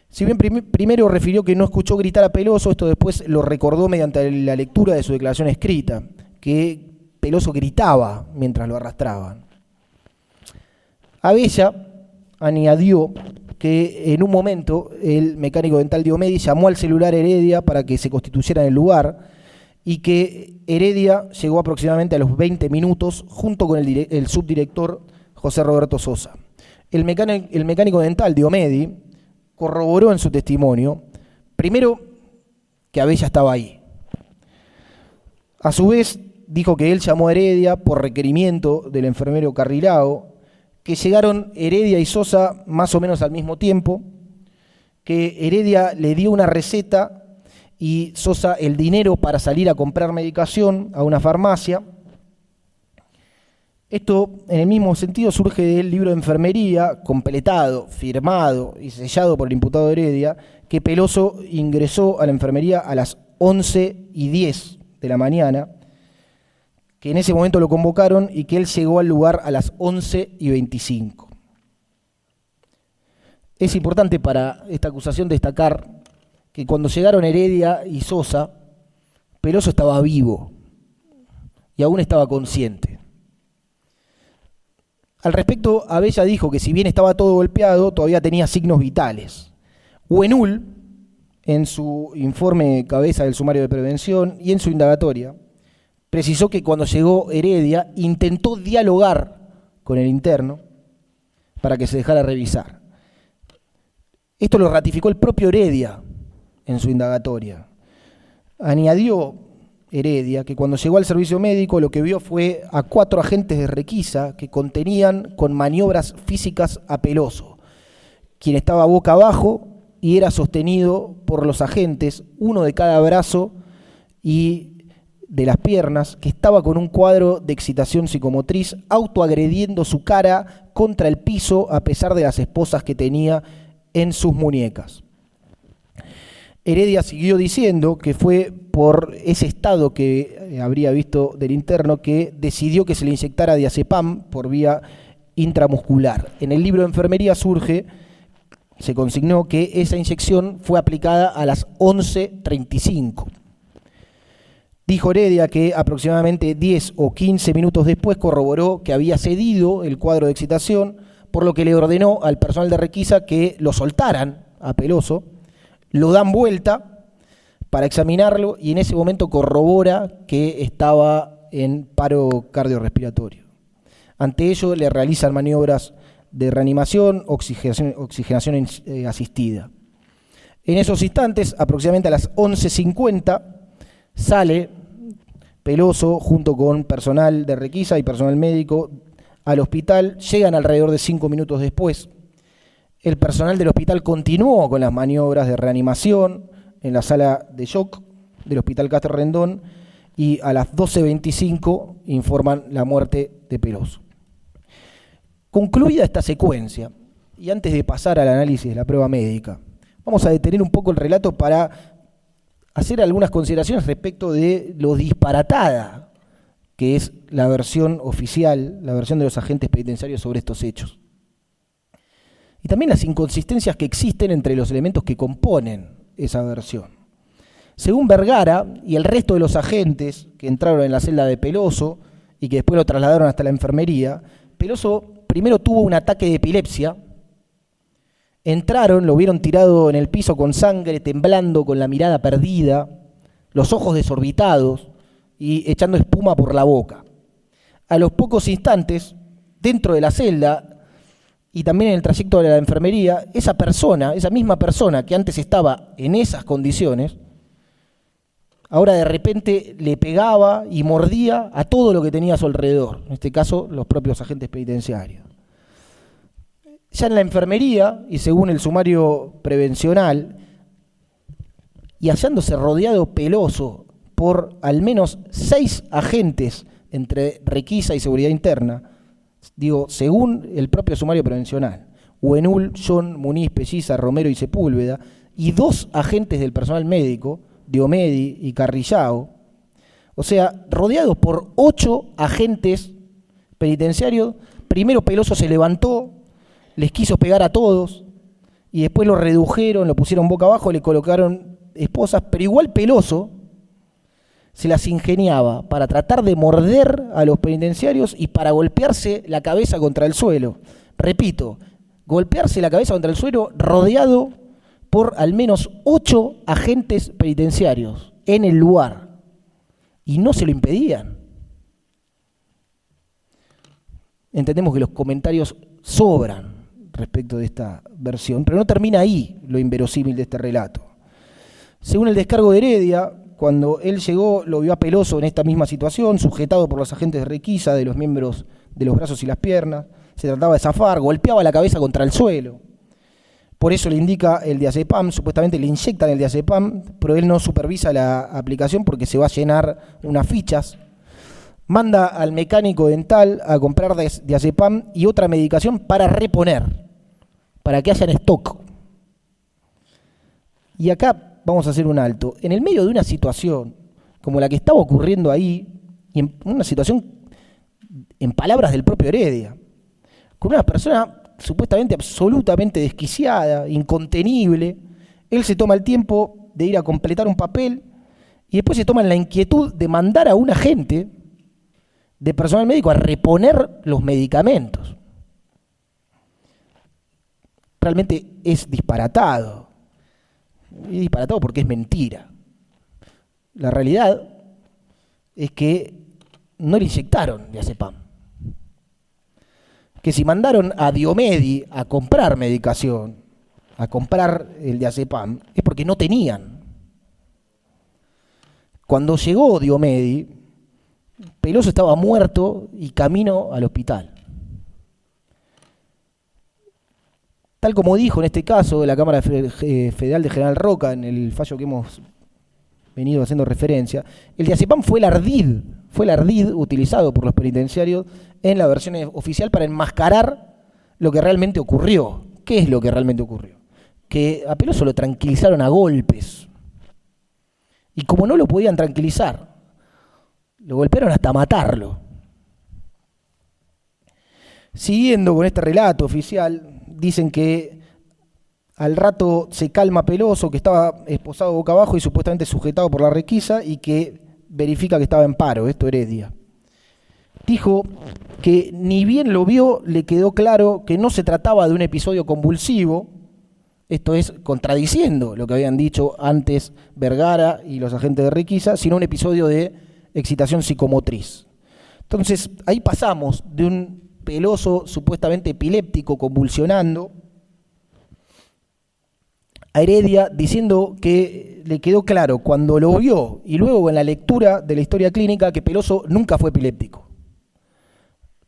Speaker 3: Si bien primero refirió que no escuchó gritar a Peloso, esto después lo recordó mediante la lectura de su declaración escrita, que Peloso gritaba mientras lo arrastraban. Abella añadió que en un momento el mecánico dental Diomedi llamó al celular Heredia para que se constituyera en el lugar y que Heredia llegó aproximadamente a los 20 minutos junto con el subdirector José Roberto Sosa. El mecánico dental Diomedi corroboró en su testimonio, primero, que Abella estaba ahí. A su vez, dijo que él llamó a Heredia por requerimiento del enfermero Carrilao, que llegaron Heredia y Sosa más o menos al mismo tiempo, que Heredia le dio una receta y Sosa el dinero para salir a comprar medicación a una farmacia. Esto, en el mismo sentido, surge del libro de enfermería, completado, firmado y sellado por el imputado Heredia, que Peloso ingresó a la enfermería a las 11:10 de la mañana, que en ese momento lo convocaron y que él llegó al lugar a las 11:25. Es importante para esta acusación destacar que cuando llegaron Heredia y Sosa, Peloso estaba vivo y aún estaba consciente. Al respecto, Abella dijo que si bien estaba todo golpeado, todavía tenía signos vitales. Huenul, en su informe cabeza del sumario de prevención y en su indagatoria, precisó que cuando llegó Heredia intentó dialogar con el interno para que se dejara revisar. Esto lo ratificó el propio Heredia en su indagatoria. Añadió Heredia que cuando llegó al servicio médico lo que vio fue a 4 agentes de requisa que contenían con maniobras físicas a Peloso, quien estaba boca abajo y era sostenido por los agentes, uno de cada brazo y de las piernas, que estaba con un cuadro de excitación psicomotriz, autoagrediendo su cara contra el piso a pesar de las esposas que tenía en sus muñecas. Heredia siguió diciendo que fue por ese estado que habría visto del interno que decidió que se le inyectara diazepam por vía intramuscular. En el libro de enfermería se consignó que esa inyección fue aplicada a las 11:35. Dijo Heredia que aproximadamente 10 o 15 minutos después corroboró que había cedido el cuadro de excitación, por lo que le ordenó al personal de requisa que lo soltaran a Peloso, lo dan vuelta para examinarlo y en ese momento corrobora que estaba en paro cardiorrespiratorio. Ante ello le realizan maniobras de reanimación, oxigenación asistida. En esos instantes, aproximadamente a las 11:50, sale Peloso junto con personal de requisa y personal médico al hospital. Llegan alrededor de 5 minutos después. El personal del hospital continuó con las maniobras de reanimación en la sala de shock del Hospital Castro Rendón y a las 12:25 informan la muerte de Peloso. Concluida esta secuencia, y antes de pasar al análisis de la prueba médica, vamos a detener un poco el relato para hacer algunas consideraciones respecto de lo disparatada que es la versión oficial, la versión de los agentes penitenciarios sobre estos hechos. Y también las inconsistencias que existen entre los elementos que componen esa versión. Según Vergara y el resto de los agentes que entraron en la celda de Peloso y que después lo trasladaron hasta la enfermería, Peloso primero tuvo un ataque de epilepsia. Entraron, lo vieron tirado en el piso con sangre, temblando, con la mirada perdida, los ojos desorbitados y echando espuma por la boca. A los pocos instantes, dentro de la celda y también en el trayecto de la enfermería, esa misma persona que antes estaba en esas condiciones, ahora de repente le pegaba y mordía a todo lo que tenía a su alrededor, en este caso los propios agentes penitenciarios. Ya en la enfermería, y según el sumario prevencional, y hallándose rodeado Peloso por al menos 6 agentes entre requisa y seguridad interna, digo, según el propio sumario prevencional, Huenul, John, Muniz, Pelliza, Romero y Sepúlveda, y 2 agentes del personal médico, Diomedi y Carrillao, o sea, rodeados por 8 agentes penitenciarios, primero Peloso se levantó, les quiso pegar a todos y después lo redujeron, lo pusieron boca abajo, le colocaron esposas, pero igual Peloso se las ingeniaba para tratar de morder a los penitenciarios y para golpearse la cabeza contra el suelo. Repito, golpearse la cabeza contra el suelo rodeado por al menos 8 agentes penitenciarios en el lugar y no se lo impedían. Entendemos que los comentarios sobran respecto de esta versión, pero no termina ahí lo inverosímil de este relato. Según el descargo de Heredia, cuando él llegó lo vio a Peloso en esta misma situación, sujetado por los agentes de requisa de los miembros de los brazos y las piernas, se trataba de zafar, golpeaba la cabeza contra el suelo. Por eso le indica el diazepam, supuestamente le inyectan el diazepam, pero él no supervisa la aplicación porque se va a llenar unas fichas. Manda al mecánico dental a comprar diazepam y otra medicación para reponer, para que haya en stock. Y acá vamos a hacer un alto. En el medio de una situación como la que estaba ocurriendo ahí, y en una situación, en palabras del propio Heredia, con una persona supuestamente absolutamente desquiciada, incontenible, él se toma el tiempo de ir a completar un papel y después se toma la inquietud de mandar a un agente de personal médico a reponer los medicamentos. Realmente es disparatado. Es disparatado porque es mentira. La realidad es que no le inyectaron diazepam. Que si mandaron a Diomedi a comprar medicación, a comprar el diazepam, es porque no tenían. Cuando llegó Diomedi, Peloso estaba muerto y camino al hospital. Tal como dijo en este caso la Cámara Federal de General Roca, en el fallo que hemos venido haciendo referencia, el diazepam fue el ardid utilizado por los penitenciarios en la versión oficial para enmascarar lo que realmente ocurrió. ¿Qué es lo que realmente ocurrió? Que a Peloso lo tranquilizaron a golpes. Y como no lo podían tranquilizar, lo golpearon hasta matarlo. Siguiendo con este relato oficial, dicen que al rato se calma Peloso, que estaba esposado boca abajo y supuestamente sujetado por la requisa, y que verifica que estaba en paro. Esto Heredia. Dijo que ni bien lo vio, le quedó claro que no se trataba de un episodio convulsivo, esto es, contradiciendo lo que habían dicho antes Vergara y los agentes de requisa, sino un episodio de excitación psicomotriz. Entonces, ahí pasamos de un Peloso supuestamente epiléptico, convulsionando, a Heredia diciendo que le quedó claro cuando lo vio y luego en la lectura de la historia clínica que Peloso nunca fue epiléptico.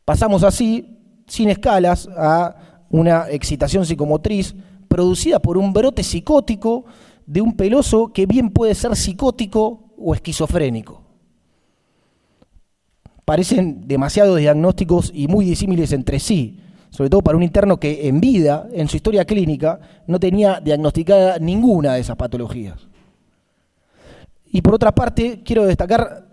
Speaker 3: Pasamos así, sin escalas, a una excitación psicomotriz producida por un brote psicótico de un Peloso que bien puede ser psicótico o esquizofrénico. Parecen demasiados diagnósticos y muy disímiles entre sí, sobre todo para un interno que en vida, en su historia clínica, no tenía diagnosticada ninguna de esas patologías. Y por otra parte, quiero destacar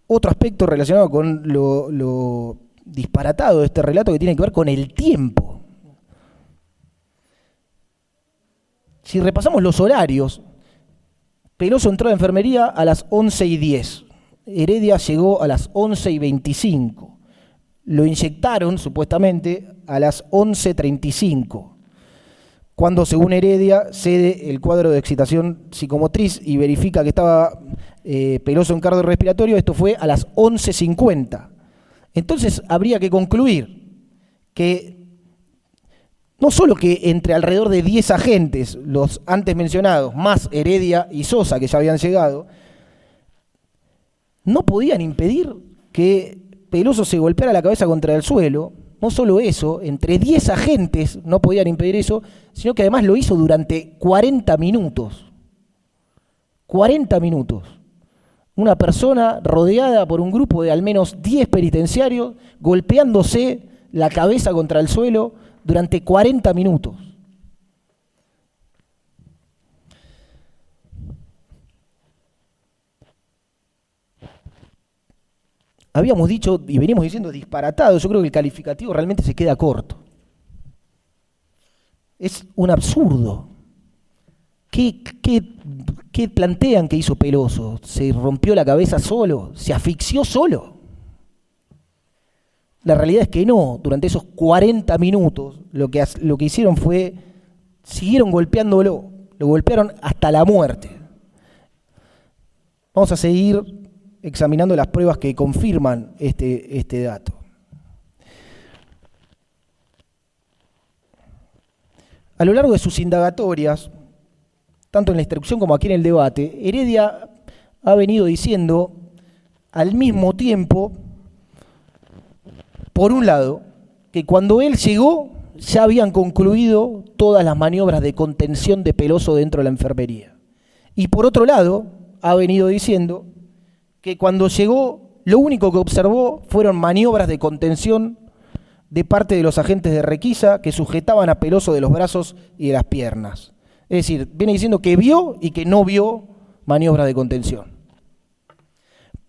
Speaker 3: otro aspecto relacionado con lo disparatado de este relato que tiene que ver con el tiempo. Si repasamos los horarios, Peloso entró a la enfermería a las 11:10. Heredia llegó a las 11:25. Lo inyectaron, supuestamente, a las 11:35, cuando, según Heredia, cede el cuadro de excitación psicomotriz y verifica que estaba Peloso en cardiorrespiratorio. Esto fue a las 11:50. Entonces, habría que concluir que no solo que entre alrededor de 10 agentes, los antes mencionados, más Heredia y Sosa, que ya habían llegado, no podían impedir que Peloso se golpeara la cabeza contra el suelo. No solo eso, entre 10 agentes no podían impedir eso, sino que además lo hizo durante 40 minutos. 40 minutos. Una persona rodeada por un grupo de al menos 10 penitenciarios golpeándose la cabeza contra el suelo durante 40 minutos. Habíamos dicho y venimos diciendo disparatado. Yo creo que el calificativo realmente se queda corto. Es un absurdo. ¿Qué plantean que hizo Peloso? ¿Se rompió la cabeza solo? ¿Se asfixió solo? La realidad es que no. Durante esos 40 minutos lo que hicieron fue, siguieron golpeándolo. Lo golpearon hasta la muerte. Vamos a seguir examinando las pruebas que confirman este dato. A lo largo de sus indagatorias, tanto en la instrucción como aquí en el debate, Heredia ha venido diciendo al mismo tiempo, por un lado, que cuando él llegó ya habían concluido todas las maniobras de contención de Peloso dentro de la enfermería. Y por otro lado, ha venido diciendo que cuando llegó, lo único que observó fueron maniobras de contención de parte de los agentes de requisa que sujetaban a Peloso de los brazos y de las piernas. Es decir, viene diciendo que vio y que no vio maniobras de contención.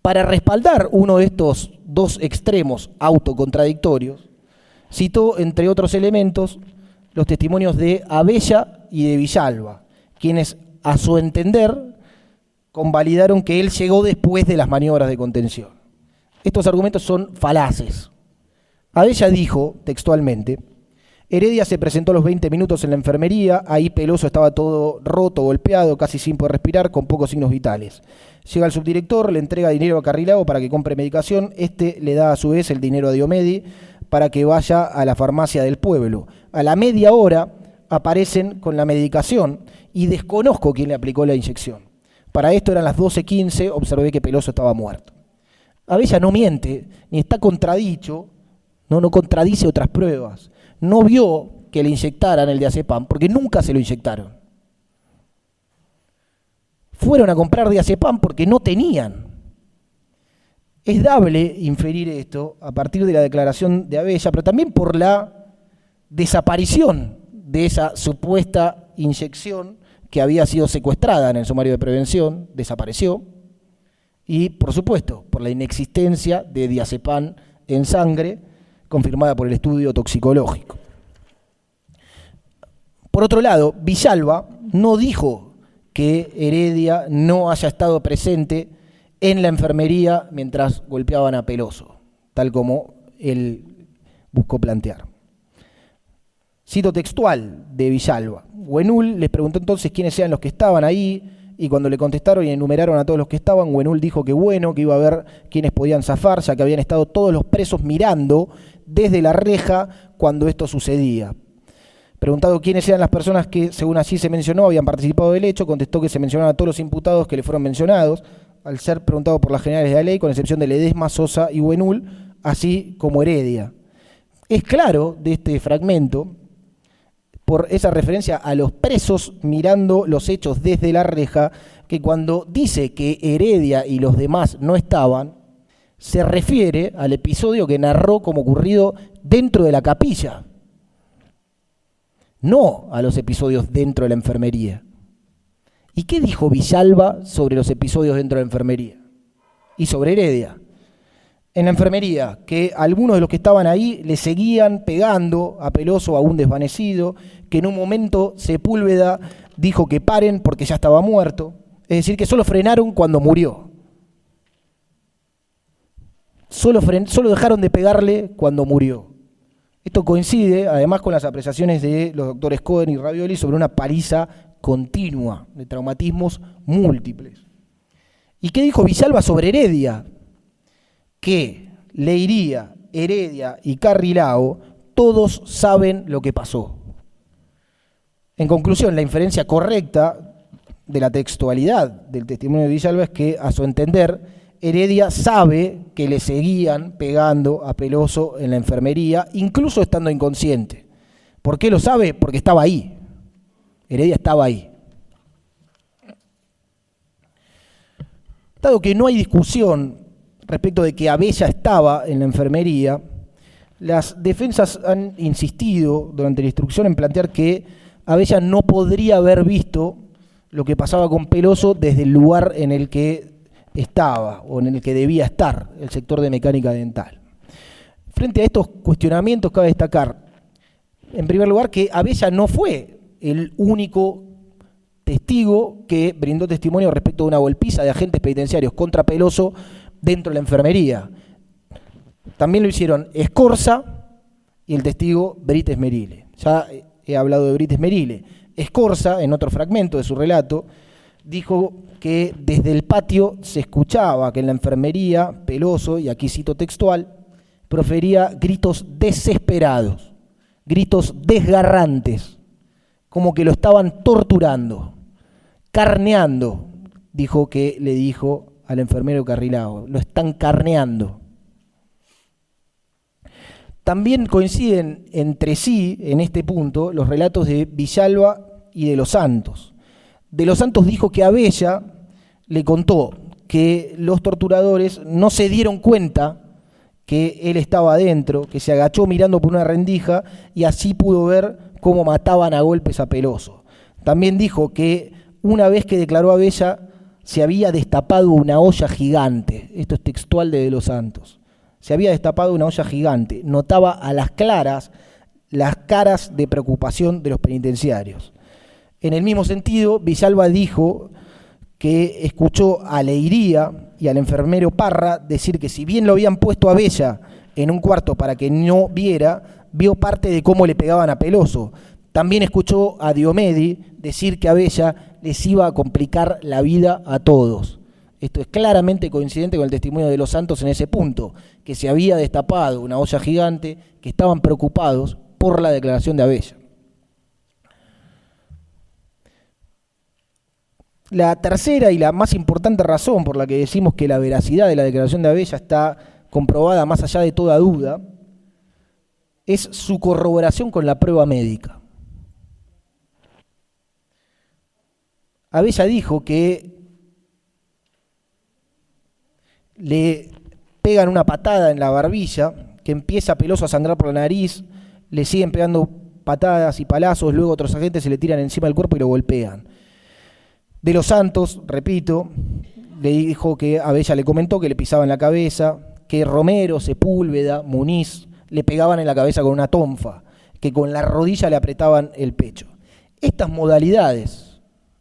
Speaker 3: Para respaldar uno de estos dos extremos autocontradictorios, citó, entre otros elementos, los testimonios de Abella y de Villalba, quienes, a su entender, convalidaron que él llegó después de las maniobras de contención. Estos argumentos son falaces. Abella dijo, textualmente, Heredia se presentó a los 20 minutos en la enfermería, ahí Peloso estaba todo roto, golpeado, casi sin poder respirar, con pocos signos vitales. Llega el subdirector, le entrega dinero a Carrilao para que compre medicación, este le da a su vez el dinero a Diomedi para que vaya a la farmacia del pueblo. A la media hora aparecen con la medicación y desconozco quién le aplicó la inyección. Para esto eran las 12:15, observé que Peloso estaba muerto. Abella no miente, ni está contradicho, no contradice otras pruebas. No vio que le inyectaran el diazepam, porque nunca se lo inyectaron. Fueron a comprar diazepam porque no tenían. Es dable inferir esto a partir de la declaración de Abella, pero también por la desaparición de esa supuesta inyección que había sido secuestrada en el sumario de prevención, desapareció, y por supuesto por la inexistencia de diazepam en sangre, confirmada por el estudio toxicológico. Por otro lado, Villalba no dijo que Heredia no haya estado presente en la enfermería mientras golpeaban a Peloso, tal como él buscó plantear. Cito textual de Villalba. Buenul les preguntó entonces quiénes eran los que estaban ahí. y cuando le contestaron y enumeraron a todos los que estaban, Huenul dijo que bueno, que iba a ver quiénes podían zafar, ya que habían estado todos los presos mirando desde la reja cuando esto sucedía. Preguntado quiénes eran las personas que, según así se mencionó, habían participado del hecho, contestó que se mencionaban a todos los imputados que le fueron mencionados, al ser preguntado por las generales de la ley, con excepción de Ledesma, Sosa y Huenul, así como Heredia. Es claro de este fragmento, por esa referencia a los presos mirando los hechos desde la reja, que cuando dice que Heredia y los demás no estaban, se refiere al episodio que narró como ocurrido dentro de la capilla, no a los episodios dentro de la enfermería. ¿Y qué dijo Villalba sobre los episodios dentro de la enfermería? Y sobre Heredia. En la enfermería, que algunos de los que estaban ahí le seguían pegando a Peloso aún desvanecido, que en un momento Sepúlveda dijo que paren porque ya estaba muerto, es decir, que solo frenaron cuando murió. Solo dejaron de pegarle cuando murió. Esto coincide además con las apreciaciones de los doctores Cohen y Ravioli sobre una paliza continua de traumatismos múltiples. ¿Y qué dijo Villalba sobre Heredia? Que Leiría, Heredia y Carrilao todos saben lo que pasó. En conclusión, la inferencia correcta de la textualidad del testimonio de Villalba es que, a su entender, Heredia sabe que le seguían pegando a Peloso en la enfermería, incluso estando inconsciente. ¿Por qué lo sabe? Porque estaba ahí. Heredia estaba ahí. Dado que no hay discusión respecto de que Abella estaba en la enfermería, las defensas han insistido durante la instrucción en plantear que Abella no podría haber visto lo que pasaba con Peloso desde el lugar en el que estaba o en el que debía estar, el sector de mecánica dental. Frente a estos cuestionamientos cabe destacar, en primer lugar, que Abella no fue el único testigo que brindó testimonio respecto de una golpiza de agentes penitenciarios contra Peloso dentro de la enfermería. También lo hicieron Escorza y el testigo Brites Merile. Ya he hablado de Brites Merile. Escorza, en otro fragmento de su relato, dijo que desde el patio se escuchaba que en la enfermería Peloso, y aquí cito textual, profería gritos desesperados, gritos desgarrantes, como que lo estaban torturando, carneando, dijo que le dijo al enfermero Carrilao, lo están carneando. También coinciden entre sí, en este punto, los relatos de Villalba y de Los Santos. De Los Santos dijo que Abella le contó que los torturadores no se dieron cuenta que él estaba adentro, que se agachó mirando por una rendija y así pudo ver cómo mataban a golpes a Peloso. También dijo que una vez que declaró Abella, se había destapado una olla gigante. Esto es textual de Los Santos. Se había destapado una olla gigante. Notaba a las claras las caras de preocupación de los penitenciarios. En el mismo sentido, Villalba dijo que escuchó a Leiría y al enfermero Parra decir que si bien lo habían puesto a Abella en un cuarto para que no viera, vio parte de cómo le pegaban a Peloso. También escuchó a Diomedi decir que Abella les iba a complicar la vida a todos. Esto es claramente coincidente con el testimonio de Los Santos en ese punto, que se había destapado una olla gigante, que estaban preocupados por la declaración de Abella. La tercera y la más importante razón por la que decimos que la veracidad de la declaración de Abella está comprobada más allá de toda duda es su corroboración con la prueba médica. Abella dijo que le pegan una patada en la barbilla, que empieza Peloso a sangrar por la nariz, le siguen pegando patadas y palazos, luego otros agentes se le tiran encima del cuerpo y lo golpean. De Los Santos, repito, le dijo que Abella le comentó que le pisaban la cabeza, que Romero, Sepúlveda, Muniz le pegaban en la cabeza con una tonfa, que con la rodilla le apretaban el pecho. Estas modalidades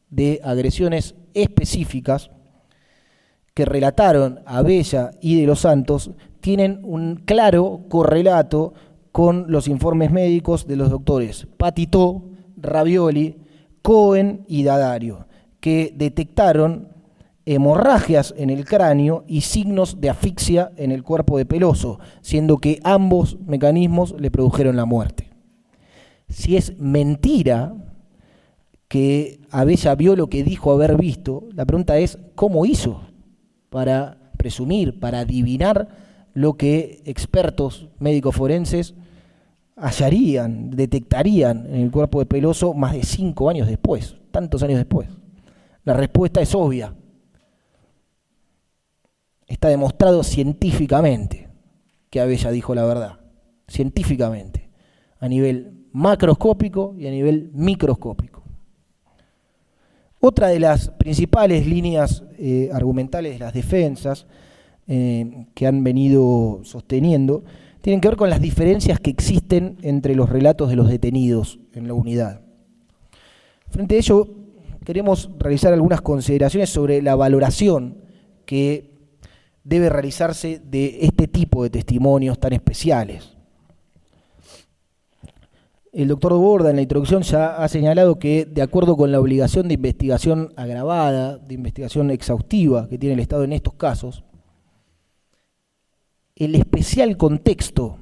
Speaker 3: de agresiones específicas que relataron Abella y de Los Santos tienen un claro correlato con los informes médicos de los doctores Patitó, Ravioli, Cohen y D'Addario, que detectaron hemorragias en el cráneo y signos de asfixia en el cuerpo de Peloso, siendo que ambos mecanismos le produjeron la muerte. Si es mentira que Abella vio lo que dijo haber visto, la pregunta es, ¿cómo hizo para presumir, para adivinar lo que expertos médicos forenses hallarían, detectarían en el cuerpo de Peloso más de 5 años después, tantos años después? La respuesta es obvia. Está demostrado científicamente que Abella dijo la verdad, científicamente, a nivel macroscópico y a nivel microscópico. Otra de las principales líneas argumentales de las defensas que han venido sosteniendo tienen que ver con las diferencias que existen entre los relatos de los detenidos en la unidad. Frente a ello, queremos realizar algunas consideraciones sobre la valoración que debe realizarse de este tipo de testimonios tan especiales. El doctor Borda en la introducción ya ha señalado que, de acuerdo con la obligación de investigación agravada, de investigación exhaustiva que tiene el Estado en estos casos, el especial contexto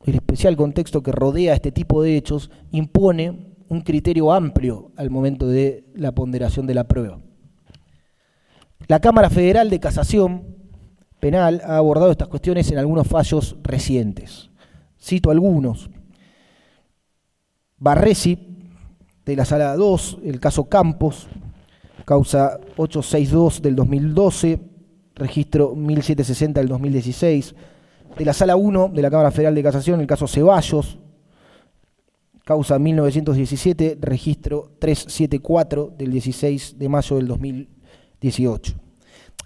Speaker 3: que rodea este tipo de hechos impone un criterio amplio al momento de la ponderación de la prueba. La Cámara Federal de Casación Penal ha abordado estas cuestiones en algunos fallos recientes. Cito algunos. Barresi, de la Sala 2, el caso Campos, causa 862 del 2012, registro 1760 del 2016. De la Sala 1 de la Cámara Federal de Casación, el caso Ceballos, causa 1917, registro 374 del 16 de mayo del 2018.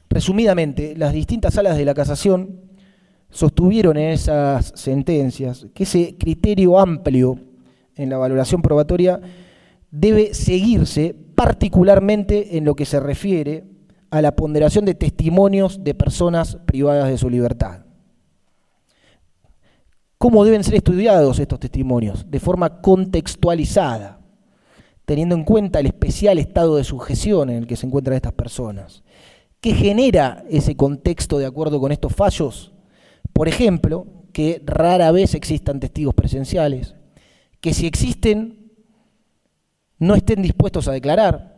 Speaker 3: Resumidamente, las distintas salas de la casación sostuvieron en esas sentencias que ese criterio amplio en la valoración probatoria debe seguirse particularmente en lo que se refiere a la ponderación de testimonios de personas privadas de su libertad. ¿Cómo deben ser estudiados estos testimonios? De forma contextualizada, teniendo en cuenta el especial estado de sujeción en el que se encuentran estas personas. ¿Qué genera ese contexto de acuerdo con estos fallos? Por ejemplo, que rara vez existan testigos presenciales, que si existen no estén dispuestos a declarar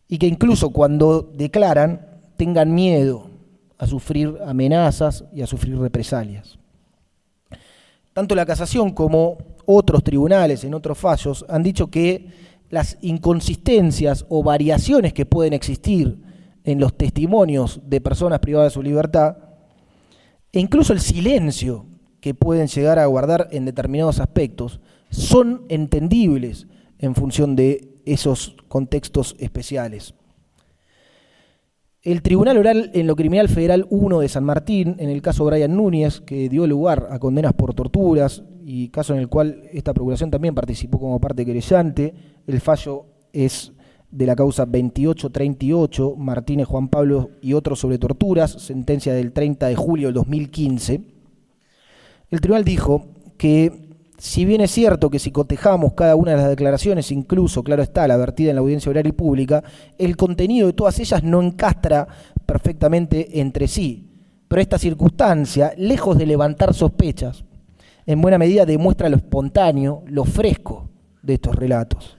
Speaker 3: y que incluso cuando declaran tengan miedo a sufrir amenazas y a sufrir represalias. Tanto la casación como otros tribunales en otros fallos han dicho que las inconsistencias o variaciones que pueden existir en los testimonios de personas privadas de su libertad, e incluso el silencio que pueden llegar a guardar en determinados aspectos, son entendibles en función de esos contextos especiales. El Tribunal Oral en lo Criminal Federal 1 de San Martín, en el caso Brian Núñez, que dio lugar a condenas por torturas, y caso en el cual esta procuración también participó como parte querellante, el fallo es de la causa 2838, Martínez Juan Pablo y otros sobre torturas, sentencia del 30 de julio del 2015, el tribunal dijo que, si bien es cierto que si cotejamos cada una de las declaraciones, incluso, claro está, la vertida en la audiencia oral y pública, el contenido de todas ellas no encastra perfectamente entre sí, pero esta circunstancia, lejos de levantar sospechas, en buena medida demuestra lo espontáneo, lo fresco de estos relatos.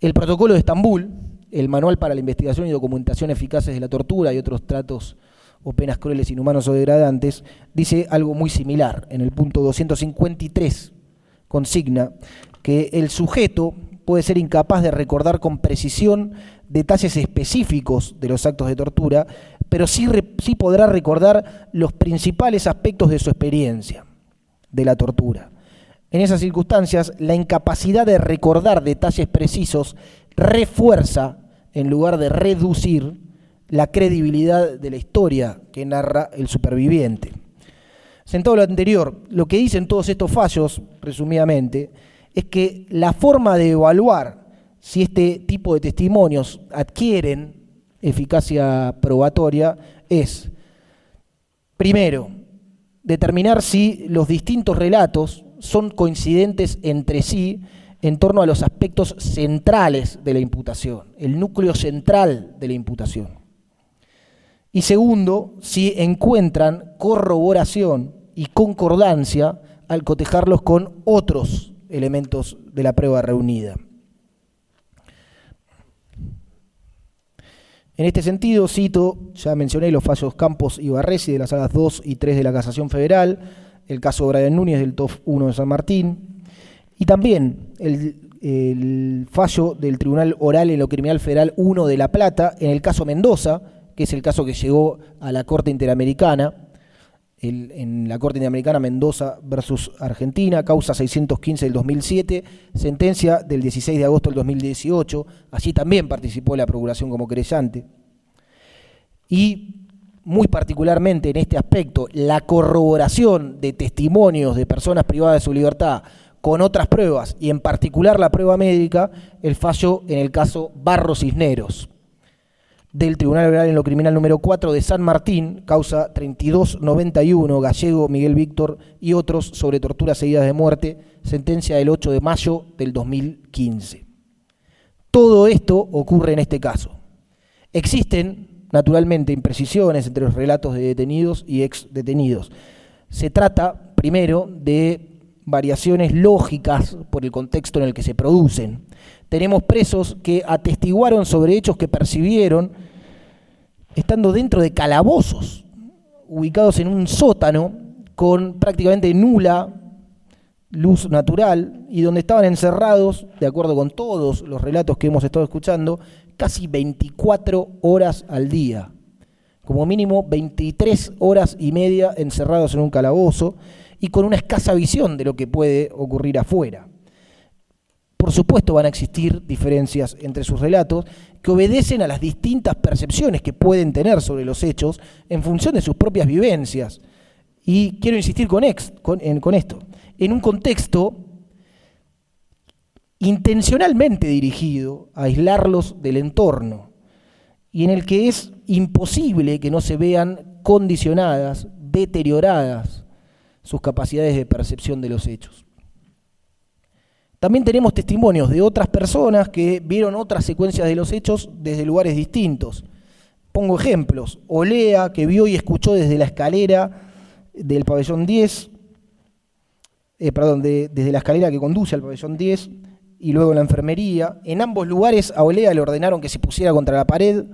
Speaker 3: El Protocolo de Estambul, el Manual para la Investigación y Documentación Eficaces de la Tortura y otros tratos o penas crueles, inhumanos o degradantes, dice algo muy similar. En el punto 253 consigna que el sujeto puede ser incapaz de recordar con precisión detalles específicos de los actos de tortura, pero sí podrá recordar los principales aspectos de su experiencia de la tortura. En esas circunstancias, la incapacidad de recordar detalles precisos refuerza, en lugar de reducir, la credibilidad de la historia que narra el superviviente. Sentado lo anterior, lo que dicen todos estos fallos, resumidamente, es que la forma de evaluar si este tipo de testimonios adquieren eficacia probatoria es, primero, determinar si los distintos relatos son coincidentes entre sí en torno a los aspectos centrales de la imputación, el núcleo central de la imputación. Y segundo, si encuentran corroboración y concordancia al cotejarlos con otros elementos de la prueba reunida. En este sentido, cito, ya mencioné los fallos Campos y Barresi de las salas 2 y 3 de la Casación Federal, el caso Brian Núñez del TOF 1 de San Martín, y también el fallo del Tribunal Oral en lo Criminal Federal 1 de La Plata, en el caso Mendoza, que es el caso que llegó a la Corte Interamericana, en la Corte Interamericana Mendoza versus Argentina, causa 615 del 2007, sentencia del 16 de agosto del 2018, allí también participó la Procuración como querellante. Y muy particularmente en este aspecto, la corroboración de testimonios de personas privadas de su libertad con otras pruebas, y en particular la prueba médica, el fallo en el caso Barros Cisneros, del Tribunal Oral en lo Criminal número 4 de San Martín, causa 3291, Gallego, Miguel Víctor y otros sobre torturas seguidas de muerte, sentencia del 8 de mayo del 2015. Todo esto ocurre en este caso. Existen, naturalmente, imprecisiones entre los relatos de detenidos y exdetenidos. Se trata, primero, de variaciones lógicas por el contexto en el que se producen. Tenemos presos que atestiguaron sobre hechos que percibieron estando dentro de calabozos, ubicados en un sótano con prácticamente nula luz natural y donde estaban encerrados, de acuerdo con todos los relatos que hemos estado escuchando, casi 24 horas al día. Como mínimo 23 horas y media encerrados en un calabozo y con una escasa visión de lo que puede ocurrir afuera. Por supuesto van a existir diferencias entre sus relatos que obedecen a las distintas percepciones que pueden tener sobre los hechos en función de sus propias vivencias. Y quiero insistir con esto. En un contexto intencionalmente dirigido a aislarlos del entorno y en el que es imposible que no se vean condicionadas, deterioradas sus capacidades de percepción de los hechos. También tenemos testimonios de otras personas que vieron otras secuencias de los hechos desde lugares distintos. Pongo ejemplos. Olea, que vio y escuchó desde la escalera del pabellón 10, desde la escalera que conduce al pabellón 10 y luego en la enfermería. En ambos lugares a Olea le ordenaron que se pusiera contra la pared.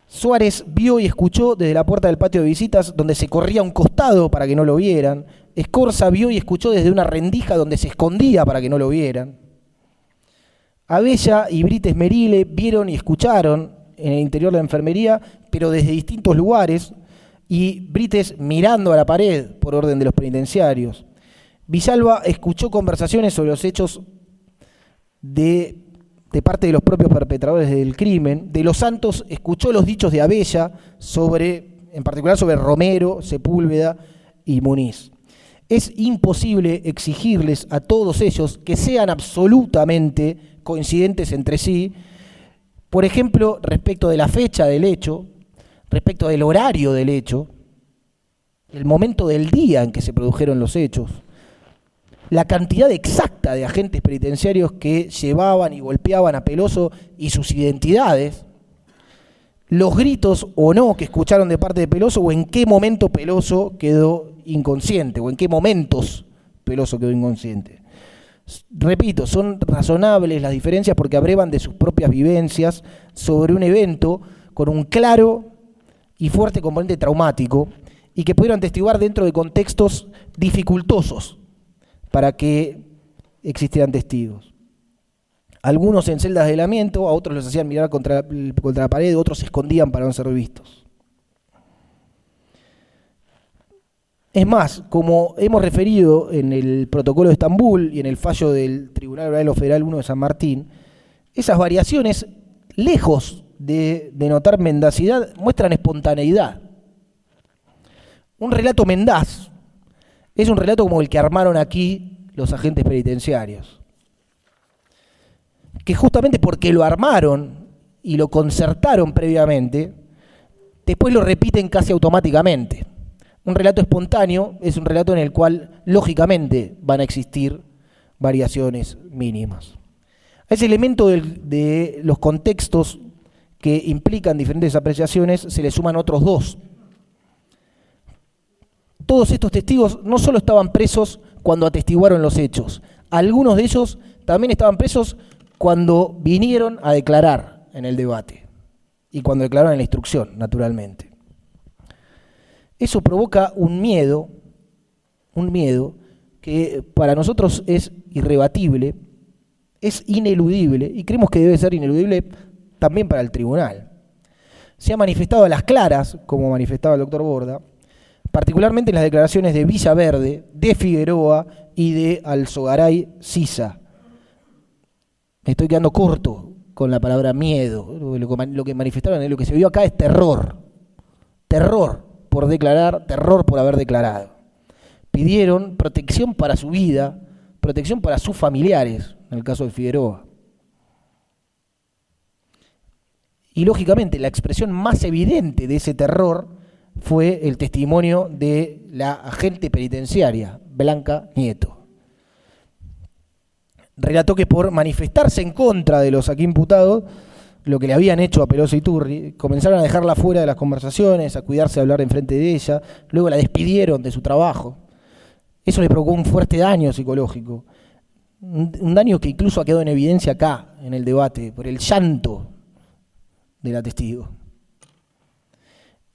Speaker 3: Suárez vio y escuchó desde la puerta del patio de visitas donde se corría a un costado para que no lo vieran. Escorza vio y escuchó desde una rendija donde se escondía para que no lo vieran. Abella y Brites Merile vieron y escucharon en el interior de la enfermería, pero desde distintos lugares, y Brites mirando a la pared por orden de los penitenciarios. Villalba escuchó conversaciones sobre los hechos de parte de los propios perpetradores del crimen. De los Santos escuchó los dichos de Abella, en particular sobre Romero, Sepúlveda y Muniz. Es imposible exigirles a todos ellos que sean absolutamente coincidentes entre sí, por ejemplo, respecto de la fecha del hecho, respecto del horario del hecho, el momento del día en que se produjeron los hechos, la cantidad exacta de agentes penitenciarios que llevaban y golpeaban a Peloso y sus identidades, los gritos o no que escucharon de parte de Peloso o en qué momento Peloso quedó inconsciente o en qué momentos Peloso quedó inconsciente. Repito, son razonables las diferencias porque abrevan de sus propias vivencias sobre un evento con un claro y fuerte componente traumático y que pudieron atestiguar dentro de contextos dificultosos para que existieran testigos. Algunos en celdas de aislamiento, a otros los hacían mirar contra la pared, otros se escondían para no ser vistos. Es más, como hemos referido en el protocolo de Estambul y en el fallo del Tribunal Oral Federal 1 de San Martín, esas variaciones, lejos de denotar mendacidad, muestran espontaneidad. Un relato mendaz es un relato como el que armaron aquí los agentes penitenciarios, que justamente porque lo armaron y lo concertaron previamente, después lo repiten casi automáticamente. Un relato espontáneo es un relato en el cual, lógicamente, van a existir variaciones mínimas. A ese elemento de los contextos que implican diferentes apreciaciones se le suman otros dos. Todos estos testigos no solo estaban presos cuando atestiguaron los hechos, algunos de ellos también estaban presos cuando vinieron a declarar en el debate y cuando declararon en la instrucción, naturalmente. Eso provoca un miedo que para nosotros es irrebatible, es ineludible y creemos que debe ser ineludible también para el tribunal. Se ha manifestado a las claras, como manifestaba el doctor Borda, particularmente en las declaraciones de Villaverde, de Figueroa y de Alzogaray Sisa. Me estoy quedando corto con la palabra miedo. Lo que manifestaron, lo que se vio acá es terror. Terror por declarar, terror por haber declarado. Pidieron protección para su vida, protección para sus familiares, en el caso de Figueroa. Y lógicamente la expresión más evidente de ese terror fue el testimonio de la agente penitenciaria, Blanca Nieto. Relató que por manifestarse en contra de los aquí imputados, lo que le habían hecho a Pelosi y Turri, comenzaron a dejarla fuera de las conversaciones, a cuidarse de hablar enfrente de ella, luego la despidieron de su trabajo. Eso le provocó un fuerte daño psicológico, un daño que incluso ha quedado en evidencia acá, en el debate, por el llanto de la testigo.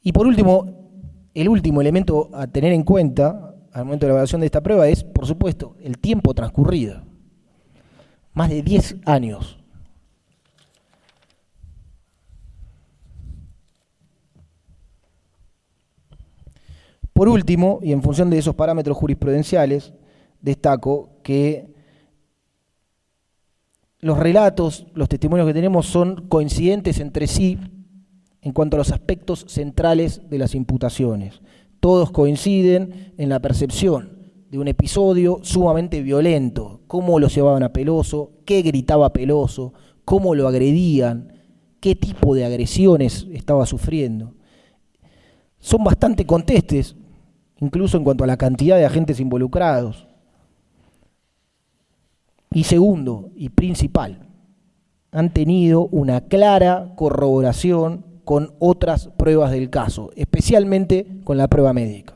Speaker 3: Y por último, el último elemento a tener en cuenta al momento de la evaluación de esta prueba es, por supuesto, el tiempo transcurrido. Más de 10 años. Por último, y en función de esos parámetros jurisprudenciales, destaco que los relatos, los testimonios que tenemos son coincidentes entre sí en cuanto a los aspectos centrales de las imputaciones. Todos coinciden en la percepción de un episodio sumamente violento, cómo lo llevaban a Peloso, qué gritaba Peloso, cómo lo agredían, qué tipo de agresiones estaba sufriendo. Son bastante contestes, incluso en cuanto a la cantidad de agentes involucrados. Y segundo, y principal, han tenido una clara corroboración con otras pruebas del caso, especialmente con la prueba médica.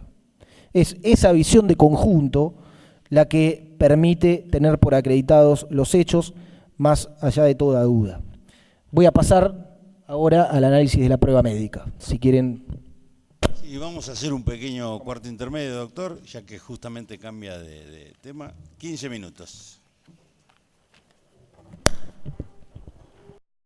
Speaker 3: Es esa visión de conjunto la que permite tener por acreditados los hechos más allá de toda duda. Voy a pasar ahora al análisis de la prueba médica, si quieren.
Speaker 1: Y vamos a hacer un pequeño cuarto intermedio, doctor, ya que justamente cambia de tema. 15 minutos.